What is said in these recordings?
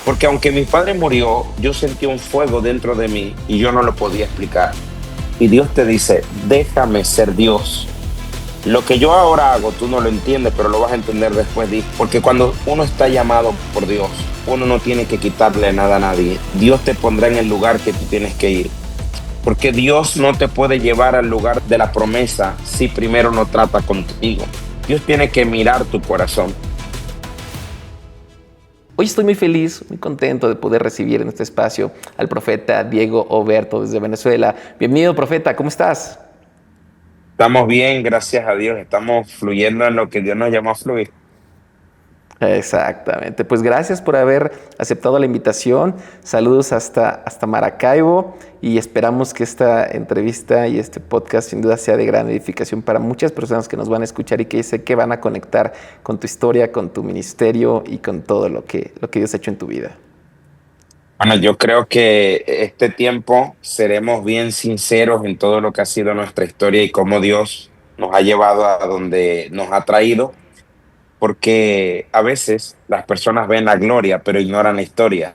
Porque aunque mi padre murió, yo sentí un fuego dentro de mí y yo no lo podía explicar. Y Dios te dice, déjame ser Dios. Lo que yo ahora hago, tú no lo entiendes, pero lo vas a entender después. Porque cuando uno está llamado por Dios, uno no tiene que quitarle nada a nadie. Dios te pondrá en el lugar que tú tienes que ir. Porque Dios no te puede llevar al lugar de la promesa si primero no trata contigo. Dios tiene que mirar tu corazón. Hoy estoy muy feliz, muy contento de poder recibir en este espacio al profeta Diego Oberto desde Venezuela. Bienvenido, profeta, ¿cómo estás? Estamos bien, gracias a Dios. Estamos fluyendo en lo que Dios nos llamó a fluir. Exactamente. Pues gracias por haber aceptado la invitación. Saludos hasta Maracaibo y esperamos que esta entrevista y este podcast sin duda sea de gran edificación para muchas personas que nos van a escuchar y que sé que van a conectar con tu historia, con tu ministerio y con todo lo que Dios ha hecho en tu vida. Bueno, yo creo que este tiempo seremos bien sinceros en todo lo que ha sido nuestra historia y cómo Dios nos ha llevado a donde nos ha traído, porque a veces las personas ven la gloria pero ignoran la historia.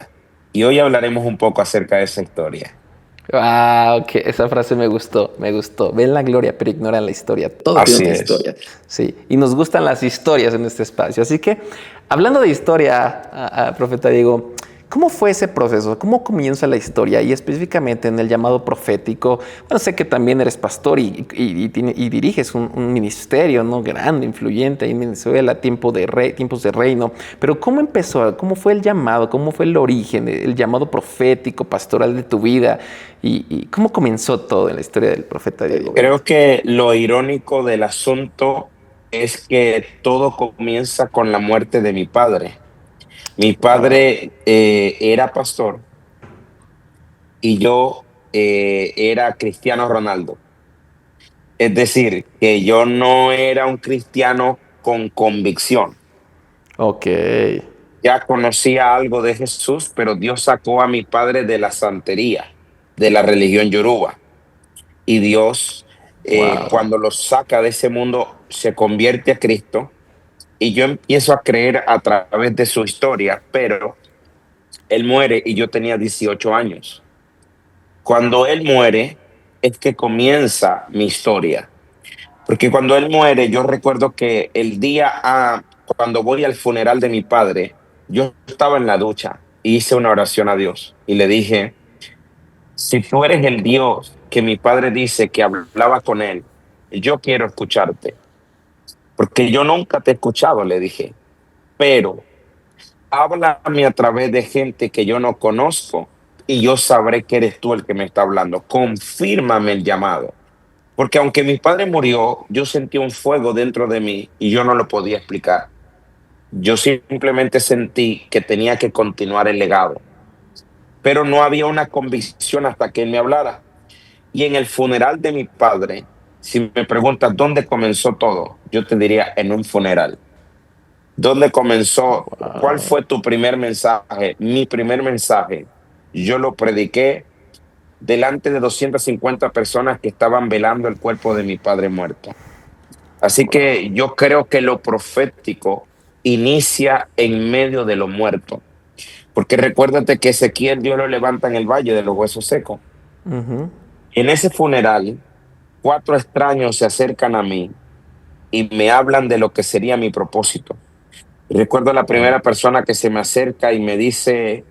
Y hoy hablaremos un poco acerca de esa historia. Wow, que esa frase me gustó, me gustó. Ven la gloria, pero ignoran la historia. Todo tiene Así una es. historia. Sí, y nos gustan las historias en este espacio. Así que, hablando de historia, profeta Diego, ¿cómo fue ese proceso? ¿Cómo comienza la historia? Y específicamente en el llamado profético. Bueno, sé que también eres pastor y diriges un ministerio, ¿no? Grande, influyente ahí en Venezuela, tiempos de reino. Pero ¿cómo empezó? ¿Cómo fue el llamado? ¿Cómo fue el origen, el llamado profético, pastoral de tu vida? ¿Y cómo comenzó todo en la historia del profeta Diego Berto? Creo que lo irónico del asunto es que todo comienza con la muerte de mi padre. Mi Wow. padre era pastor y yo era Cristiano Ronaldo. Es decir, que yo no era un cristiano con convicción. Ok. Ya conocía algo de Jesús, pero Dios sacó a mi padre de la santería, de la religión yoruba. Y Dios, Wow. cuando lo saca de ese mundo, se convierte a Cristo. Y yo empiezo a creer a través de su historia, pero él muere y yo tenía 18 años. Cuando él muere, es que comienza mi historia. Porque cuando él muere, yo recuerdo que el día cuando voy al funeral de mi padre, yo estaba en la ducha y hice una oración a Dios y le dije, si tú eres el Dios que mi padre dice que hablaba con él, yo quiero escucharte, porque yo nunca te he escuchado, le dije, pero háblame a través de gente que yo no conozco y yo sabré que eres tú el que me está hablando. Confírmame el llamado. Porque aunque mi padre murió, yo sentí un fuego dentro de mí y yo no lo podía explicar. Yo simplemente sentí que tenía que continuar el legado, pero no había una convicción hasta que él me hablara. Y en el funeral de mi padre, si me preguntas dónde comenzó todo, yo te diría en un funeral. ¿Dónde comenzó? ¿Cuál Wow. fue tu primer mensaje? Mi primer mensaje, yo lo prediqué delante de 250 personas que estaban velando el cuerpo de mi padre muerto. Así que yo creo que lo profético inicia en medio de lo muerto. Porque recuérdate que Ezequiel Dios lo levanta en el valle de los huesos secos. Ujú. En ese funeral, 4 extraños se acercan a mí y me hablan de lo que sería mi propósito. Y recuerdo la Wow. primera persona que se me acerca y me dice,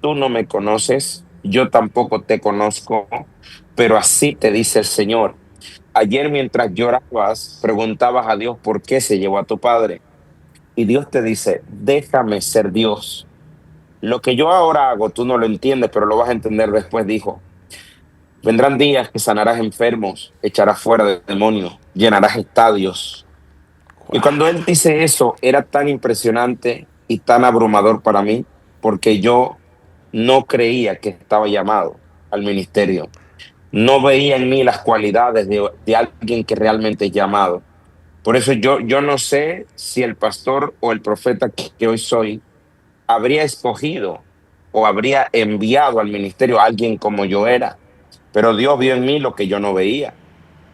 tú no me conoces, yo tampoco te conozco, pero así te dice el Señor. Ayer mientras llorabas, preguntabas a Dios por qué se llevó a tu padre. Y Dios te dice, déjame ser Dios. Lo que yo ahora hago, tú no lo entiendes, pero lo vas a entender después, dijo. Vendrán días que sanarás enfermos, echarás fuera de demonios, llenarás estadios. Y cuando él dice eso, era tan impresionante y tan abrumador para mí, porque yo no creía que estaba llamado al ministerio. No veía en mí las cualidades de alguien que realmente es llamado. Por eso yo no sé si el pastor o el profeta que hoy soy habría escogido o habría enviado al ministerio a alguien como yo era, pero Dios vio en mí lo que yo no veía.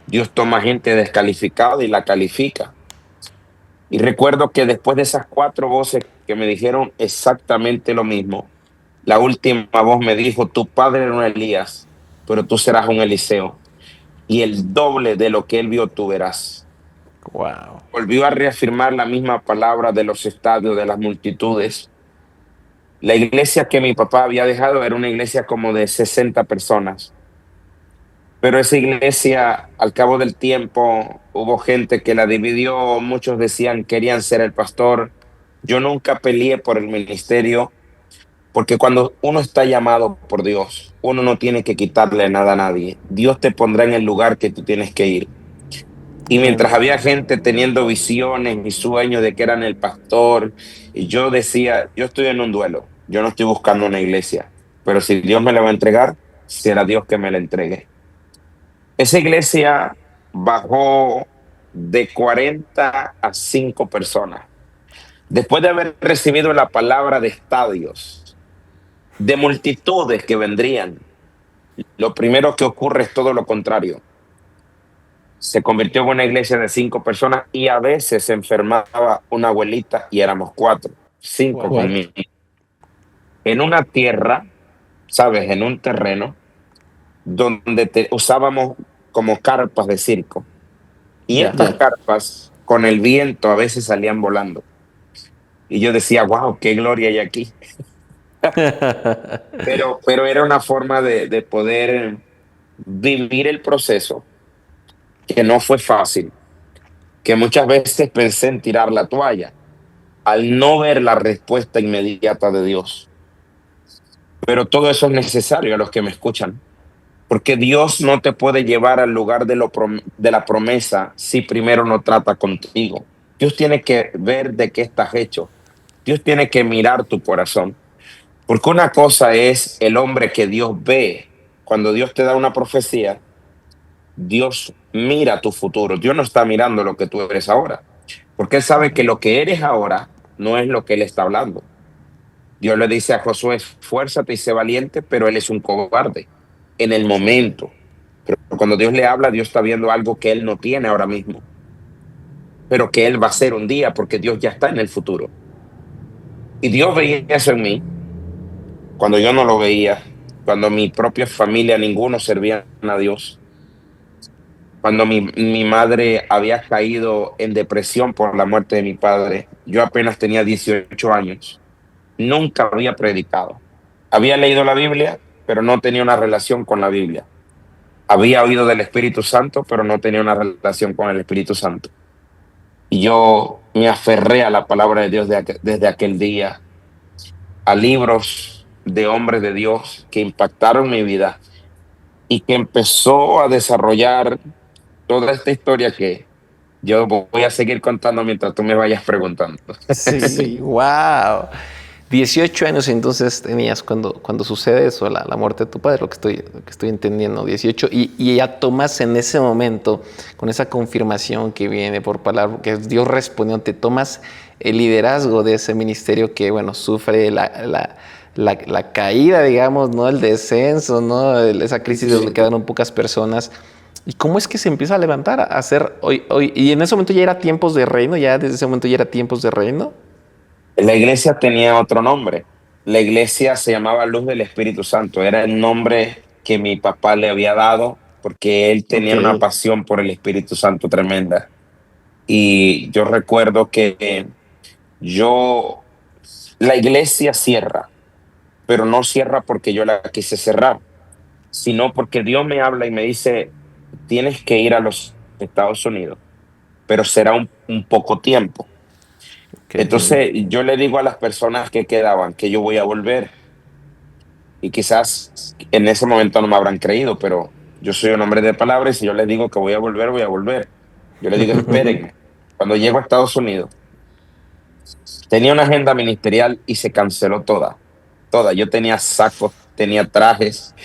Dios toma gente descalificada y la califica. Y recuerdo que después de esas 4 voces que me dijeron exactamente lo mismo, la última voz me dijo: tu padre era un Elías, pero tú serás un Eliseo, y el doble de lo que él vio tú verás. Wow. Volvió a reafirmar la misma palabra de los estadios, de las multitudes. La iglesia que mi papá había dejado era una iglesia como de 60 personas, pero esa iglesia, al cabo del tiempo, hubo gente que la dividió, muchos decían querían ser el pastor. Yo nunca peleé por el ministerio, porque cuando uno está llamado por Dios, uno no tiene que quitarle nada a nadie. Dios te pondrá en el lugar que tú tienes que ir. Y Amén. mientras había gente teniendo visiones y sueños de que eran el pastor, y yo decía, yo estoy en un duelo, yo no estoy buscando una iglesia, pero si Dios me la va a entregar, será Dios que me la entregue. Esa iglesia bajó de 40 a 5 personas. Después de haber recibido la palabra de estadios, de multitudes que vendrían, lo primero que ocurre es todo lo contrario. Se convirtió en una iglesia de 5 personas y a veces se enfermaba una abuelita y éramos 4, 5 Wow. conmigo. En una tierra, ¿sabes? En un terreno donde usábamos como carpas de circo. Y Ya. estas carpas, con el viento, a veces salían volando. Y yo decía, wow, qué gloria hay aquí. Pero era una forma de poder vivir el proceso, que no fue fácil, que muchas veces pensé en tirar la toalla al no ver la respuesta inmediata de Dios. Pero todo eso es necesario a los que me escuchan, porque Dios no te puede llevar al lugar de la promesa si primero no trata contigo. Dios tiene que ver de qué estás hecho. Dios tiene que mirar tu corazón. Porque una cosa es el hombre que Dios ve. Cuando Dios te da una profecía, Dios mira tu futuro. Dios no está mirando lo que tú eres ahora. Porque Él sabe que lo que eres ahora no es lo que Él está hablando. Dios le dice a Josué, esfuérzate y sé valiente, pero él es un cobarde en el momento. Pero cuando Dios le habla, Dios está viendo algo que él no tiene ahora mismo, pero que él va a hacer un día porque Dios ya está en el futuro. Y Dios veía eso en mí cuando yo no lo veía, cuando mi propia familia, ninguno servía a Dios, cuando mi madre había caído en depresión por la muerte de mi padre. Yo apenas tenía 18 años. Nunca había predicado. Había leído la Biblia, pero no tenía una relación con la Biblia. Había oído del Espíritu Santo, pero no tenía una relación con el Espíritu Santo. Y yo me aferré a la palabra de Dios desde aquel día, a libros de hombres de Dios que impactaron mi vida y que empezó a desarrollar toda esta historia que yo voy a seguir contando mientras tú me vayas preguntando. Sí, wow. 18 años entonces tenías cuando sucede eso, la muerte de tu padre, lo que estoy entendiendo, 18, y ya tomas en ese momento, con esa confirmación que viene por palabra, que Dios respondió, te tomas el liderazgo de ese ministerio que, bueno, sufre la caída, digamos, ¿no? El descenso, ¿no? Esa crisis donde quedaron pocas personas. ¿Y cómo es que se empieza a levantar, a hacer hoy? Y en ese momento ya era tiempos de reino, ya desde ese momento ya era tiempos de reino. La iglesia tenía otro nombre. La iglesia se llamaba Luz del Espíritu Santo. Era el nombre que mi papá le había dado porque él Ok. tenía una pasión por el Espíritu Santo tremenda. Y yo recuerdo que yo, la iglesia cierra, pero no cierra porque yo la quise cerrar, sino porque Dios me habla y me dice, tienes que ir a los Estados Unidos, pero será un poco tiempo. Ok. Entonces yo le digo a las personas que quedaban que yo voy a volver. Y quizás en ese momento no me habrán creído, pero yo soy un hombre de palabras y si yo les digo que voy a volver, voy a volver. Yo les digo, espérenme. Cuando llego a Estados Unidos, tenía una agenda ministerial y se canceló toda, toda. Yo tenía sacos, tenía trajes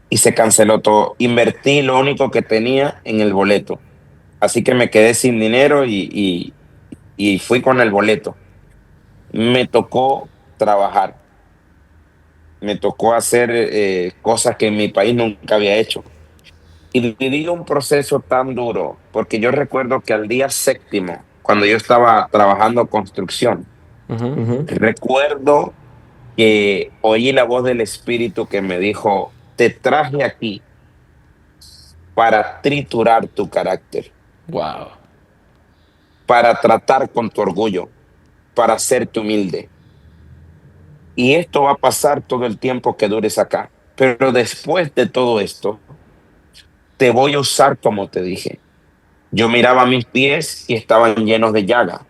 y se canceló todo. Invertí lo único que tenía en el boleto. Así que me quedé sin dinero y fui con el boleto. Me tocó trabajar, me tocó hacer cosas que en mi país nunca había hecho. Y viví un proceso tan duro, porque yo recuerdo que al día séptimo, cuando yo estaba trabajando construcción. Ujú. Recuerdo que oí la voz del Espíritu que me dijo, te traje aquí para triturar tu carácter, Wow. para tratar con tu orgullo, para hacerte humilde. Y esto va a pasar todo el tiempo que dures acá. Pero después de todo esto, te voy a usar como te dije. Yo miraba mis pies y estaban llenos de llaga,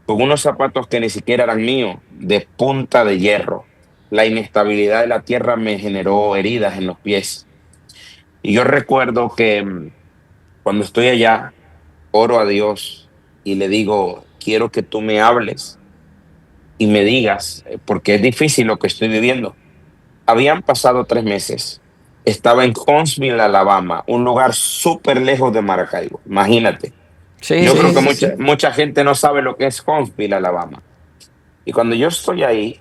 con unos zapatos que ni siquiera eran míos, de punta de hierro. La inestabilidad de la tierra me generó heridas en los pies. Y yo recuerdo que cuando estoy allá, oro a Dios y le digo, quiero que tú me hables y me digas, porque es difícil lo que estoy viviendo. Habían pasado 3 meses. Estaba en Huntsville, Alabama, un lugar súper lejos de Maracaibo. Imagínate. Sí, Yo creo sí, que sí. mucha gente no sabe lo que es Huntsville, Alabama. Y cuando yo estoy ahí,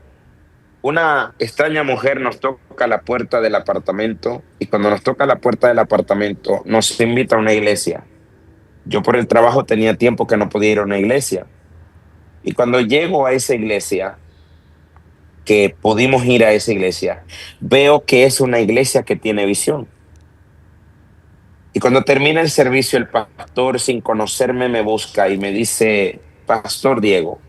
una extraña mujer nos toca la puerta del apartamento y cuando nos toca la puerta del apartamento nos invita a una iglesia. Yo por el trabajo tenía tiempo que no podía ir a una iglesia. Y cuando llego a esa iglesia, que pudimos ir a esa iglesia, veo que es una iglesia que tiene visión. Y cuando termina el servicio, el pastor, sin conocerme, me busca y me dice, Pastor Diego,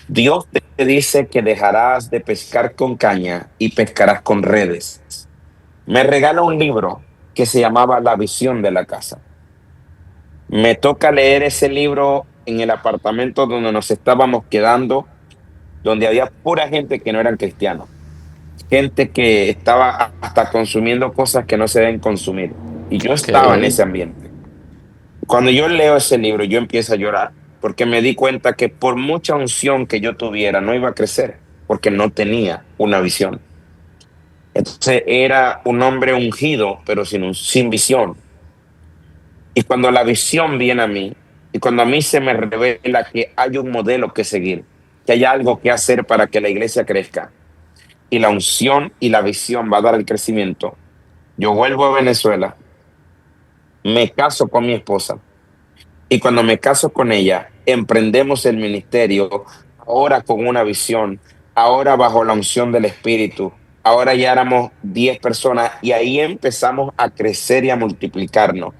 Dios te dice que dejarás de pescar con caña y pescarás con redes. Me regala un libro que se llamaba La visión de la casa. Me toca leer ese libro en el apartamento donde nos estábamos quedando, donde había pura gente que no eran cristianos, gente que estaba hasta consumiendo cosas que no se deben consumir. Y yo Ok. estaba en ese ambiente. Cuando yo leo ese libro, yo empiezo a llorar porque me di cuenta que por mucha unción que yo tuviera, no iba a crecer porque no tenía una visión. Entonces era un hombre ungido, pero sin visión. Y cuando la visión viene a mí, y cuando a mí se me revela que hay un modelo que seguir, que hay algo que hacer para que la iglesia crezca, y la unción y la visión va a dar el crecimiento, yo vuelvo a Venezuela, me caso con mi esposa, y cuando me caso con ella, emprendemos el ministerio, ahora con una visión, ahora bajo la unción del Espíritu. Ahora ya éramos 10 personas y ahí empezamos a crecer y a multiplicarnos.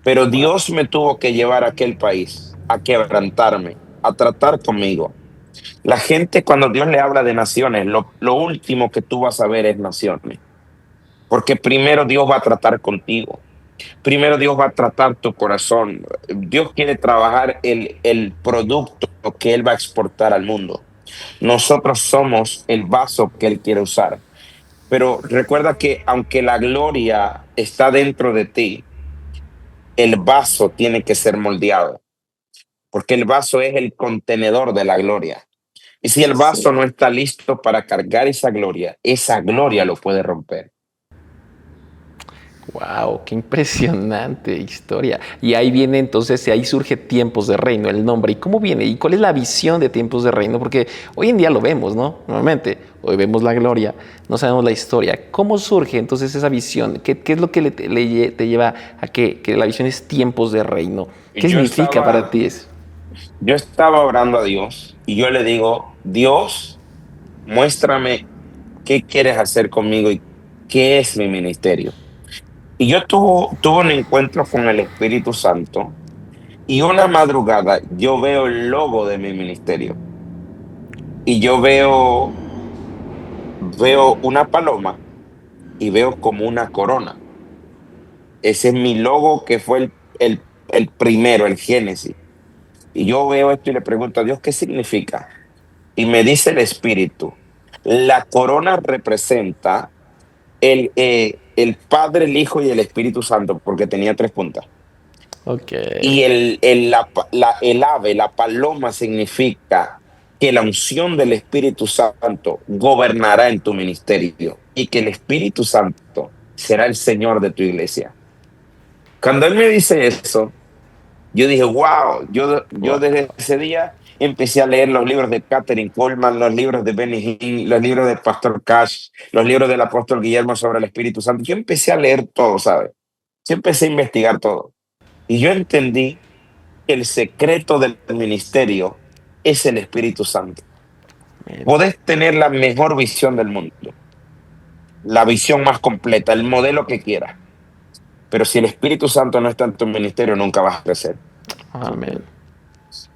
Pero Wow. Dios me tuvo que llevar a aquel país, a quebrantarme, a tratar conmigo. La gente cuando Dios le habla de naciones, lo último que tú vas a ver es naciones. Porque primero Dios va a tratar contigo. Primero Dios va a tratar tu corazón. Dios quiere trabajar el producto que Él va a exportar al mundo. Nosotros somos el vaso que Él quiere usar. Pero recuerda que aunque la gloria está dentro de ti, el vaso tiene que ser moldeado, porque el vaso es el contenedor de la gloria. Y si el vaso no está listo para cargar esa gloria lo puede romper. Wow, qué impresionante historia. Y ahí viene entonces, ahí surge Tiempos de Reino, el nombre. ¿Y cómo viene? ¿Y cuál es la visión de Tiempos de Reino? Porque hoy en día lo vemos, ¿no? Normalmente, hoy vemos la gloria, no sabemos la historia. ¿Cómo surge entonces esa visión? ¿Qué es lo que te lleva a que la visión es Tiempos de Reino? ¿Qué Yo significa para estaba, ti eso? yo estaba orando a Dios y yo le digo, Dios, muéstrame qué quieres hacer conmigo y qué es mi ministerio. Y yo tuve un encuentro con el Espíritu Santo y una madrugada yo veo el logo de mi ministerio y yo veo una paloma y veo como una corona. Ese es mi logo que fue el primero, el Génesis. Y yo veo esto y le pregunto a Dios, ¿qué significa? Y me dice el Espíritu, la corona representa el Padre, el Hijo y el Espíritu Santo, porque tenía 3 puntas. Ok. Y el ave, la paloma, significa que la unción del Espíritu Santo gobernará en tu ministerio y que el Espíritu Santo será el Señor de tu iglesia. Cuando él me dice eso, yo dije, wow, yo Wow. desde ese día empecé a leer los libros de Catherine Coleman, los libros de Benny Hinn, los libros de Pastor Cash, los libros del apóstol Guillermo sobre el Espíritu Santo. Yo empecé a leer todo, ¿sabes? Yo empecé a investigar todo. Y yo entendí el secreto del ministerio es el Espíritu Santo. Amén. Podés tener la mejor visión del mundo, la visión más completa, el modelo que quieras, pero si el Espíritu Santo no está en tu ministerio, nunca vas a crecer. Amén.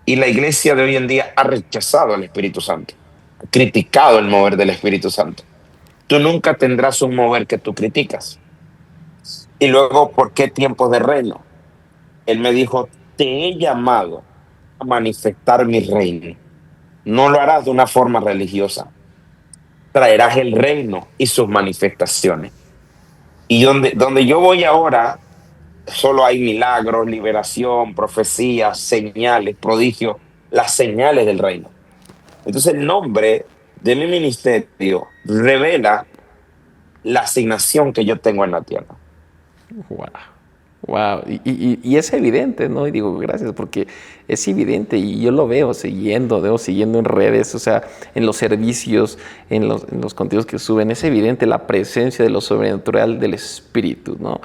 Y la iglesia de hoy en día ha rechazado al Espíritu Santo, ha criticado el mover del Espíritu Santo. Tú nunca tendrás un mover que tú criticas. Y luego, ¿por qué tiempos de reino? Él me dijo, te he llamado a manifestar mi reino. No lo harás de una forma religiosa. Traerás el reino y sus manifestaciones. Y donde yo voy ahora, solo hay milagros, liberación, profecías, señales, prodigios, las señales del reino. Entonces el nombre de mi ministerio revela la asignación que yo tengo en la tierra. Wow. Wow. Y es evidente, ¿no? Y digo, gracias, porque es evidente y yo lo veo siguiendo en redes, o sea, en los servicios, en los contenidos que suben, es evidente la presencia de lo sobrenatural del Espíritu, ¿no?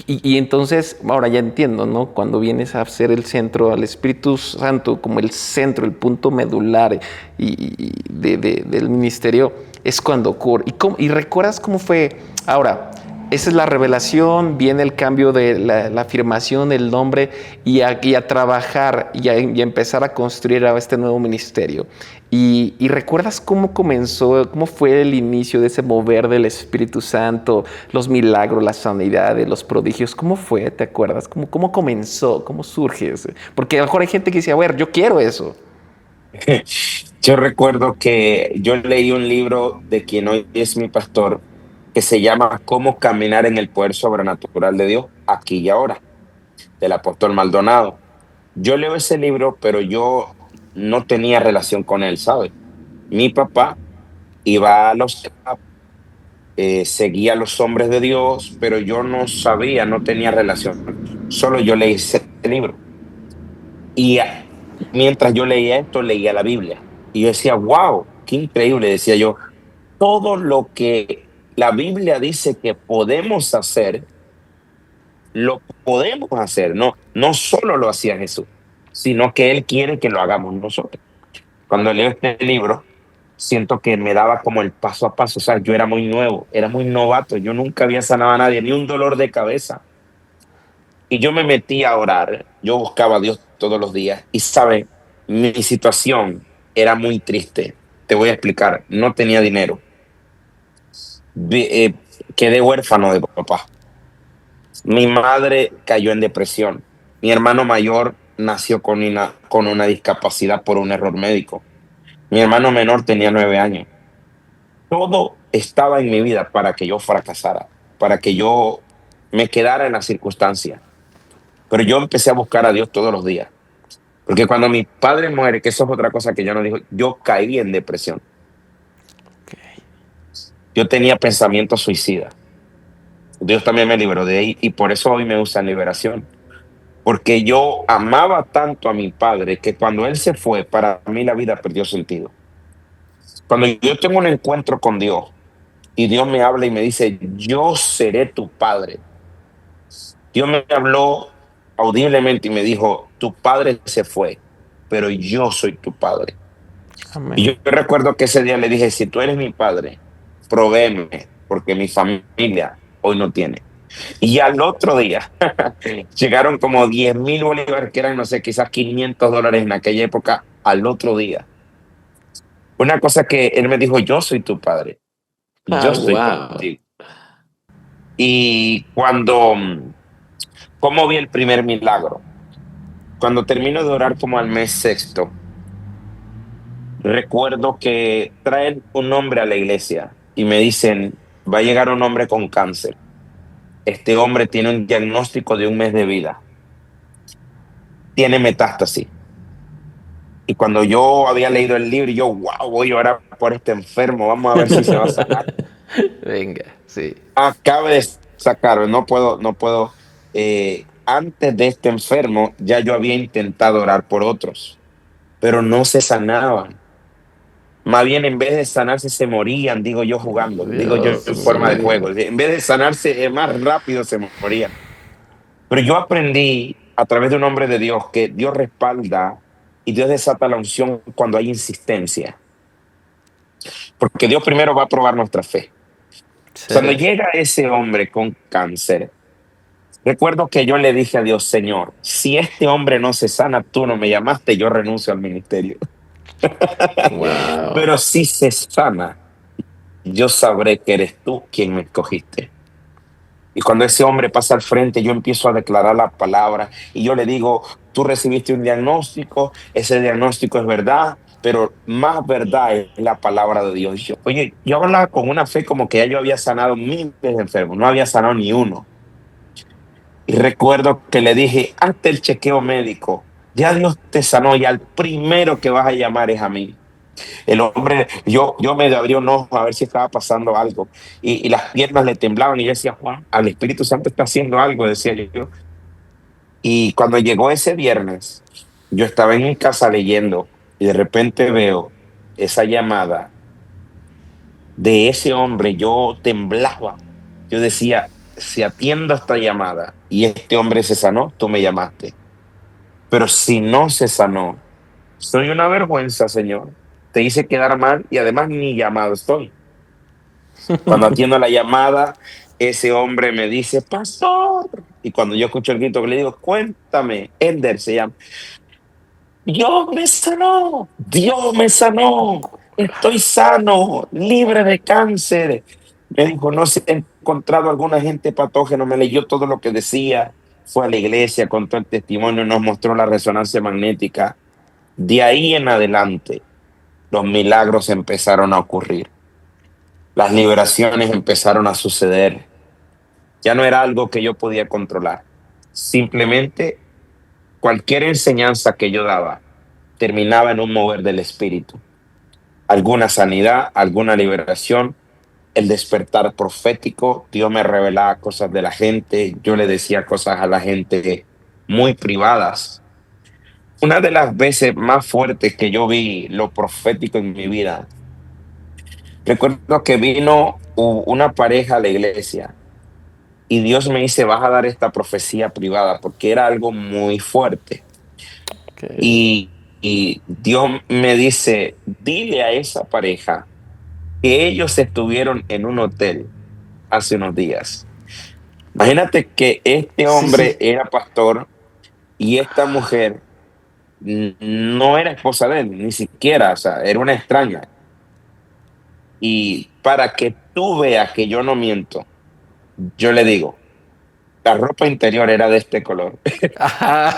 Y entonces, ahora ya entiendo, ¿no? Cuando vienes a ser el centro, al Espíritu Santo como el centro, el punto medular del ministerio, es cuando ocurre. ¿Y recuerdas cómo fue? Ahora, esa es la revelación, viene el cambio de la afirmación del nombre y a trabajar y a empezar a construir a este nuevo ministerio. Y recuerdas cómo comenzó, cómo fue el inicio de ese mover del Espíritu Santo, los milagros, las sanidades, los prodigios, ¿cómo fue? ¿Te acuerdas? ¿Cómo comenzó? ¿Cómo surge ese? Porque a lo mejor hay gente que dice, a ver, yo quiero eso. Yo recuerdo que yo leí un libro de quien hoy es mi pastor que se llama Cómo caminar en el poder sobrenatural de Dios aquí y ahora, del apóstol Maldonado. Yo leo ese libro, pero yo no tenía relación con él, ¿sabes? Mi papá iba a los seguía a los hombres de Dios, pero yo no sabía, no tenía relación. Solo yo leí ese libro. Y mientras yo leía esto, leía la Biblia. Y yo decía, wow, qué increíble, decía yo, todo lo que la Biblia dice que podemos hacer, lo podemos hacer. No, no solo lo hacía Jesús, sino que Él quiere que lo hagamos nosotros. Cuando leo este libro, siento que me daba como el paso a paso. O sea, yo era muy nuevo, era muy novato, yo nunca había sanado a nadie, ni un dolor de cabeza. Y yo me metí a orar, yo buscaba a Dios todos los días y, ¿sabe? Mi situación era muy triste. Te voy a explicar, no tenía dinero. Vi- eh, Quedé huérfano de papá. Mi madre cayó en depresión. Mi hermano mayor nació con una discapacidad por un error médico. Mi hermano menor tenía 9 años. Todo estaba en mi vida para que yo fracasara, para que yo me quedara en la circunstancia. Pero yo empecé a buscar a Dios todos los días. Porque cuando mi padre muere, que eso es otra cosa que yo no digo, yo caí en depresión. Okay. Yo tenía pensamientos suicidas. Dios también me libró de ahí y por eso hoy me usa en liberación. Porque yo amaba tanto a mi padre que cuando él se fue, para mí la vida perdió sentido. Cuando yo tengo un encuentro con Dios y Dios me habla y me dice, yo seré tu padre. Dios me habló audiblemente y me dijo, tu padre se fue, pero yo soy tu padre. Y yo Amén. recuerdo que ese día le dije, si tú eres mi padre, provéeme, porque mi familia hoy no tiene. Y al otro día llegaron como 10,000 bolívares, que eran, no sé, quizás $500 en aquella época, al otro día. Una cosa que él me dijo, yo soy tu padre, yo Ah, estoy wow. contigo. Y cuando, ¿cómo vi el primer milagro? Cuando termino de orar como al mes sexto, recuerdo que traen un hombre a la iglesia y me dicen, va a llegar un hombre con cáncer. Este hombre tiene un diagnóstico de un mes de vida, tiene metástasis. Y cuando yo había leído el libro, yo, wow, voy a orar por este enfermo, vamos a ver si se va a sanar. Venga, sí. Acabe de sacarlo, no puedo. Antes de este enfermo, ya yo había intentado orar por otros, pero no se sanaban. Más bien, en vez de sanarse, se morían, digo yo jugando, digo yo Dios en forma de mío. juego. En vez de sanarse, más rápido se morían. Pero yo aprendí. a través de un hombre de Dios que Dios respalda y Dios desata la unción cuando hay insistencia, porque Dios primero va a probar nuestra fe. Sí. Cuando llega ese hombre con cáncer, recuerdo que yo le dije a Dios, Señor, si este hombre no se sana, tú no me llamaste, yo renuncio al ministerio. Wow. Pero si se sana, yo sabré que eres tú quien me escogiste. Y cuando ese hombre pasa al frente, yo empiezo a declarar la palabra y yo le digo, tú recibiste un diagnóstico, ese diagnóstico es verdad, pero más verdad es la palabra de Dios. Oye, yo hablaba con una fe como que ya yo había sanado miles de enfermos, no había sanado ni uno. Y recuerdo que le dije, hazte el chequeo médico, ya Dios te sanó y al primero que vas a llamar es a mí. El hombre, yo me abrí un ojo a ver si estaba pasando algo y las piernas le temblaban y yo decía, Juan, al Espíritu Santo está haciendo algo, decía yo. Y cuando llegó ese viernes, yo estaba en mi casa leyendo y de repente veo esa llamada de ese hombre, yo temblaba. Yo decía, si atiendo esta llamada y este hombre se sanó, tú me llamaste. Pero si no se sanó, soy una vergüenza, Señor. Te hice quedar mal y además ni llamado estoy. Cuando atiendo la llamada, ese hombre me dice, pastor. Y cuando yo escucho el grito, le digo, cuéntame, Ender se llama. Dios me sanó, estoy sano, libre de cáncer. Me dijo, no se ha encontrado algún agente patógeno, me leyó todo lo que decía, fue a la iglesia, contó el testimonio, nos mostró la resonancia magnética. De ahí en adelante, los milagros empezaron a ocurrir, las liberaciones empezaron a suceder. Ya no era algo que yo podía controlar. Simplemente cualquier enseñanza que yo daba terminaba en un mover del espíritu. Alguna sanidad, alguna liberación, el despertar profético. Dios me revelaba cosas de la gente. Yo le decía cosas a la gente muy privadas. Una de las veces más fuertes que yo vi lo profético en mi vida, recuerdo que vino una pareja a la iglesia y Dios me dice, vas a dar esta profecía privada porque era algo muy fuerte. Okay. Y Dios me dice, dile a esa pareja que ellos estuvieron en un hotel hace unos días. Imagínate que este Sí, hombre sí. era pastor y esta mujer no era esposa de él, ni siquiera, o sea, era una extraña. Y para que tú veas que yo no miento, yo le digo, la ropa interior era de este color. Ajá,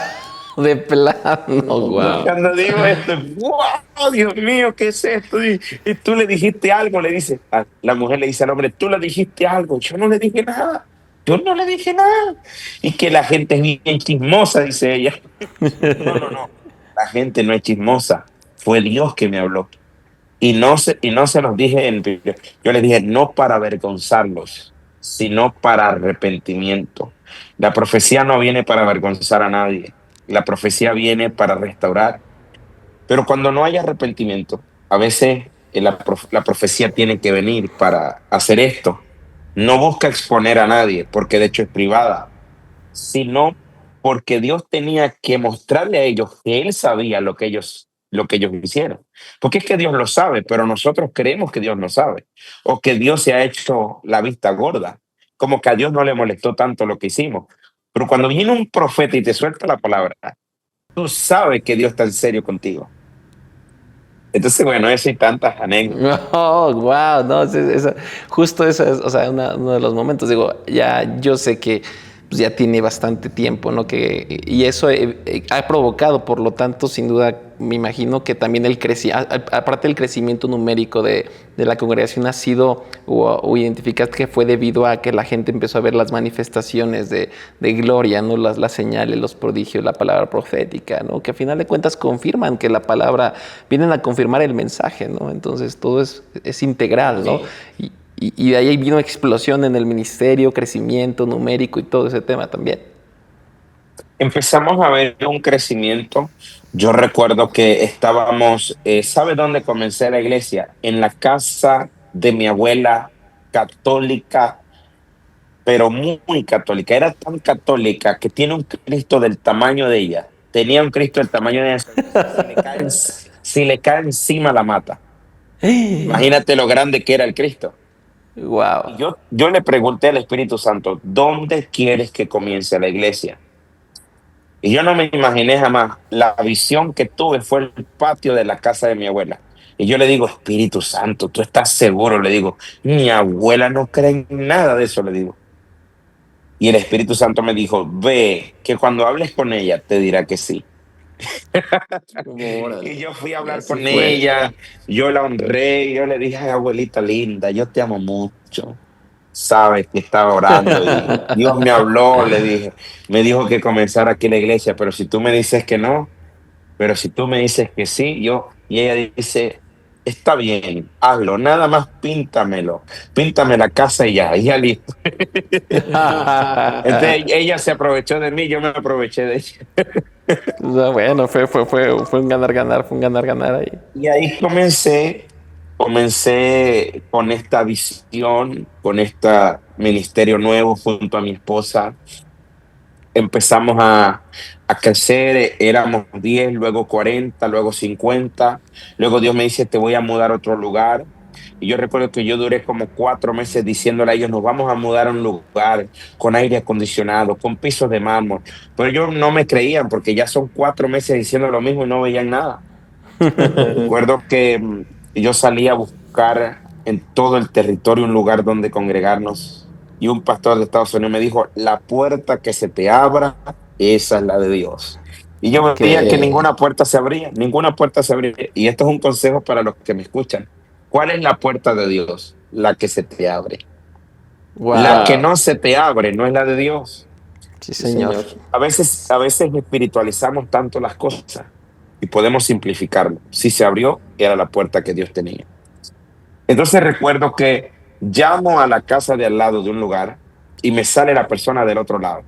de plano, wow. Cuando digo esto, wow, Dios mío, ¿qué es esto? Y tú le dijiste algo, le dice, la mujer le dice al hombre, tú le dijiste algo, yo no le dije nada, yo no le dije nada. Y que la gente es bien chismosa, dice ella. No, no, no, la gente no es chismosa, fue Dios que me habló. Y no se los dije yo les dije, no para avergonzarlos, sino para arrepentimiento. La profecía no viene para avergonzar a nadie, la profecía viene para restaurar. Pero cuando no hay arrepentimiento, a veces la profecía tiene que venir para hacer esto. No busca exponer a nadie, porque de hecho es privada, sino porque Dios tenía que mostrarle a ellos que Él sabía lo que ellos hicieron. Porque es que Dios lo sabe, pero nosotros creemos que Dios no sabe, o que Dios se ha hecho la vista gorda, como que a Dios no le molestó tanto lo que hicimos. Pero cuando viene un profeta y te suelta la palabra, tú sabes que Dios está en serio contigo. Entonces, bueno, eso y tantas anécdotas. Oh, wow, no, justo eso es, o sea, uno de los momentos, digo, ya yo sé que pues, ya tiene bastante tiempo, ¿no? Y eso ha provocado, por lo tanto, sin duda, me imagino que también aparte del crecimiento numérico de la congregación ha sido, o identificaste que fue debido a que la gente empezó a ver las manifestaciones de gloria, ¿no? Las señales, los prodigios, la palabra profética, ¿no? Que a final de cuentas confirman que la palabra, vienen a confirmar el mensaje, ¿no? Entonces todo es integral, ¿no? Sí. Y de ahí vino explosión en el ministerio, crecimiento numérico y todo ese tema también. Empezamos a ver un crecimiento. Yo recuerdo que estábamos, ¿sabe dónde comencé la iglesia? En la casa de mi abuela católica, pero muy, muy católica. Era tan católica que tiene un Cristo del tamaño de ella. Tenía un Cristo del tamaño de ella. Si le cae encima, la mata. Imagínate lo grande que era el Cristo. Wow. Y yo le pregunté al Espíritu Santo, ¿dónde quieres que comience la iglesia? Y yo no me imaginé jamás. La visión que tuve fue el patio de la casa de mi abuela. Y yo le digo, Espíritu Santo, ¿tú estás seguro? Le digo, mi abuela no cree en nada de eso, le digo. Y el Espíritu Santo me dijo, ve, que cuando hables con ella te dirá que sí. Y Órale. yo fui a Y hablar así con fue. ella, yo la honré, yo le dije, "Ay, abuelita linda, yo te amo mucho. Sabes que estaba orando y Dios me habló, le dije, me dijo que comenzara aquí la iglesia, pero si tú me dices que no, pero si tú me dices que sí, y ella dice, está bien, hazlo, nada más píntamelo, píntame la casa y ya listo. Entonces ella se aprovechó de mí, yo me aproveché de ella. Bueno, fue un ganar-ganar, fue un ganar-ganar ahí. Y ahí comencé con esta visión, con este ministerio nuevo junto a mi esposa. Empezamos a crecer, éramos 10, luego 40, luego 50. Luego Dios me dice, te voy a mudar a otro lugar. Y yo recuerdo que yo duré como 4 meses diciéndole a ellos, nos vamos a mudar a un lugar con aire acondicionado, con pisos de mármol. Pero ellos no me creían porque ya son 4 meses diciendo lo mismo y no veían nada. Recuerdo que yo salí a buscar en todo el territorio un lugar donde congregarnos y un pastor de Estados Unidos me dijo, la puerta que se te abra, esa es la de Dios. Y yo Ok. veía que ninguna puerta se abría, ninguna puerta se abría. Y esto es un consejo para los que me escuchan. ¿Cuál es la puerta de Dios? La que se te abre. La que Wow. no se te abre no es la de Dios. Sí, señor. A veces espiritualizamos tanto las cosas y podemos simplificarlo. Si se abrió, era la puerta que Dios tenía. Entonces recuerdo que llamo a la casa de al lado de un lugar y me sale la persona del otro lado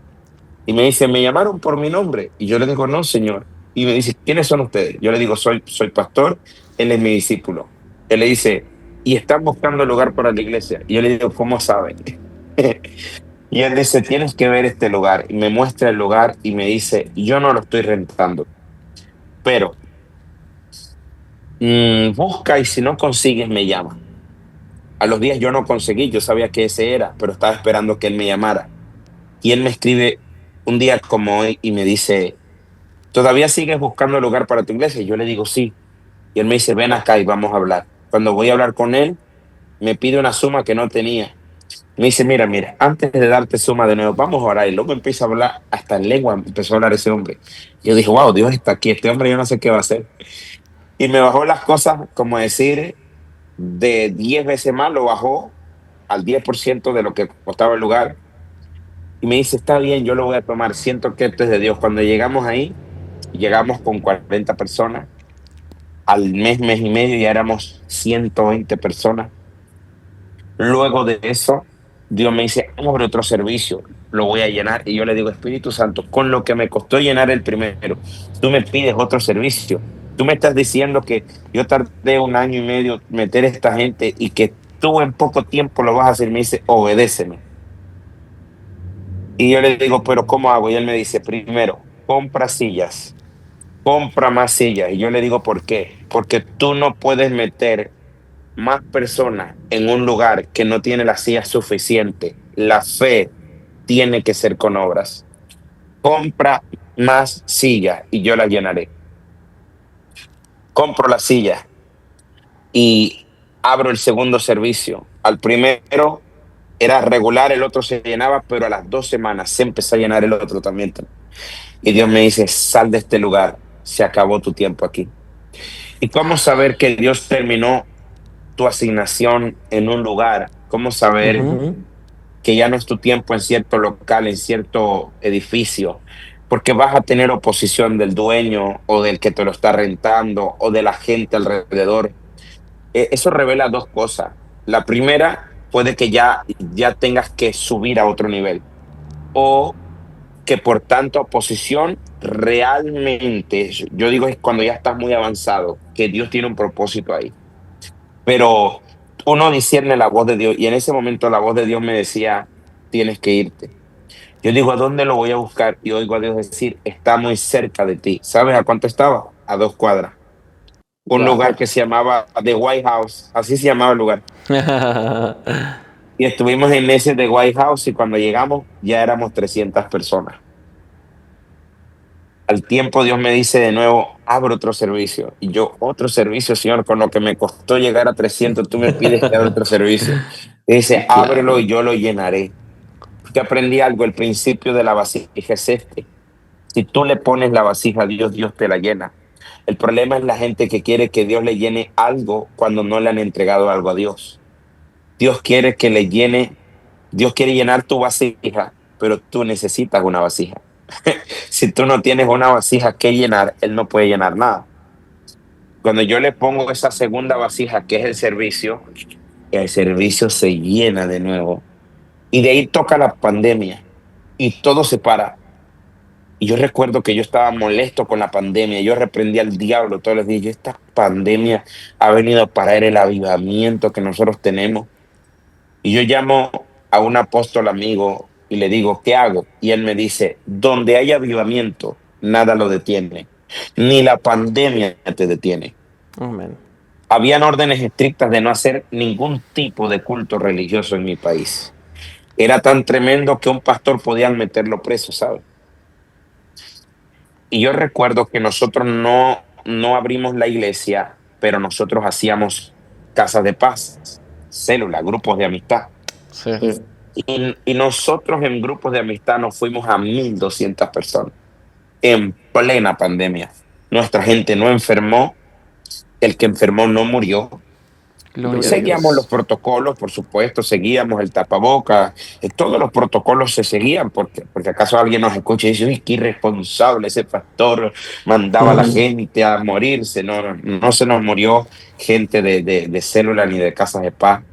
y me dice, me llamaron por mi nombre. Y yo le digo, no, señor. Y me dice, ¿quiénes son ustedes? Yo le digo, soy pastor, él es mi discípulo. Él le dice, y están buscando lugar para la iglesia. Y yo le digo, ¿cómo saben? Y él dice, tienes que ver este lugar. Y me muestra el lugar y me dice, yo no lo estoy rentando, pero busca y si no consigues, me llama. A los días yo no conseguí, yo sabía que ese era, pero estaba esperando que él me llamara. Y él me escribe un día como hoy y me dice, ¿todavía sigues buscando lugar para tu iglesia? Y yo le digo, sí. Y él me dice, ven acá y vamos a hablar. Cuando voy a hablar con él, me pide una suma que no tenía. Me dice, mira, antes de darte suma de nuevo, vamos a orar. Y luego empieza a hablar, hasta en lengua empezó a hablar ese hombre. Yo dije, wow, Dios está aquí, este hombre yo no sé qué va a hacer. Y me bajó las cosas, como decir, de 10 veces más, lo bajó al 10% de lo que costaba el lugar. Y me dice, está bien, yo lo voy a tomar, siento que esto es de Dios. Cuando llegamos ahí, llegamos con 40 personas. Al mes y medio ya éramos 120 personas. Luego de eso, Dios me dice, abre otro servicio, lo voy a llenar. Y yo le digo, Espíritu Santo, con lo que me costó llenar el primero, tú me pides otro servicio. Tú me estás diciendo que yo tardé 1 año y medio meter a esta gente y que tú en poco tiempo lo vas a hacer. Me dice, obedéceme. Y yo le digo, pero ¿cómo hago? Y él me dice, primero, compra sillas, compra más sillas. Y yo le digo, ¿por qué? Porque tú no puedes meter más personas en un lugar que no tiene las sillas suficientes. La fe tiene que ser con obras. Compra más sillas y yo las llenaré. Compro las sillas y abro el segundo servicio. Al primero era regular, el otro se llenaba, pero a las 2 semanas se empezó a llenar el otro también. Y Dios me dice, sal de este lugar, se acabó tu tiempo aquí. ¿Y cómo saber que Dios terminó tu asignación en un lugar? ¿Cómo saber que ya no es tu tiempo en cierto local, en cierto edificio? Porque vas a tener oposición del dueño o del que te lo está rentando o de la gente alrededor. Eso revela dos cosas. La primera, puede que ya tengas que subir a otro nivel o que por tanta oposición realmente, yo digo es cuando ya estás muy avanzado, que Dios tiene un propósito ahí. Pero uno discierne la voz de Dios y en ese momento la voz de Dios me decía, tienes que irte. Yo digo, ¿a dónde lo voy a buscar? Y oigo a Dios decir, está muy cerca de ti. ¿Sabes a cuánto estaba? A 2 cuadras. Un Wow. lugar que se llamaba The White House, así se llamaba el lugar. Y estuvimos en ese The White House y cuando llegamos ya éramos 300 personas. Al tiempo Dios me dice de nuevo, abre otro servicio. Y yo, otro servicio, Señor, con lo que me costó llegar a 300, tú me pides que abra otro servicio. Y dice, ábrelo Claro. y yo lo llenaré. Que aprendí algo, el principio de la vasija es este. Si tú le pones la vasija a Dios, Dios te la llena. El problema es la gente que quiere que Dios le llene algo cuando no le han entregado algo a Dios. Dios quiere que le llene, Dios quiere llenar tu vasija, pero tú necesitas una vasija. Si tú no tienes una vasija que llenar, Él no puede llenar nada. Cuando yo le pongo esa segunda vasija, que es el servicio se llena de nuevo. Y de ahí toca la pandemia y todo se para. Y yo recuerdo que yo estaba molesto con la pandemia. Yo reprendía al diablo todos los días. Yo, esta pandemia ha venido a parar el avivamiento que nosotros tenemos. Y yo llamo a un apóstol amigo y le digo, ¿qué hago? Y él me dice, donde hay avivamiento, nada lo detiene. Ni la pandemia te detiene. Amén. Habían órdenes estrictas de no hacer ningún tipo de culto religioso en mi país. Era tan tremendo que un pastor podían meterlo preso, ¿sabes? Y yo recuerdo que nosotros no abrimos la iglesia, pero nosotros hacíamos casas de paz, células, grupos de amistad. Sí. Y nosotros en grupos de amistad nos fuimos a 1,200 personas en plena pandemia. Nuestra gente no enfermó, el que enfermó no murió. Gloria a Seguíamos los Dios. protocolos, por supuesto, seguíamos el tapaboca, todos los protocolos se seguían, porque acaso alguien nos escucha y dice, uy, qué irresponsable ese pastor, mandaba a la gente a morirse. No, no, no se nos murió gente de célula ni de casas de paz.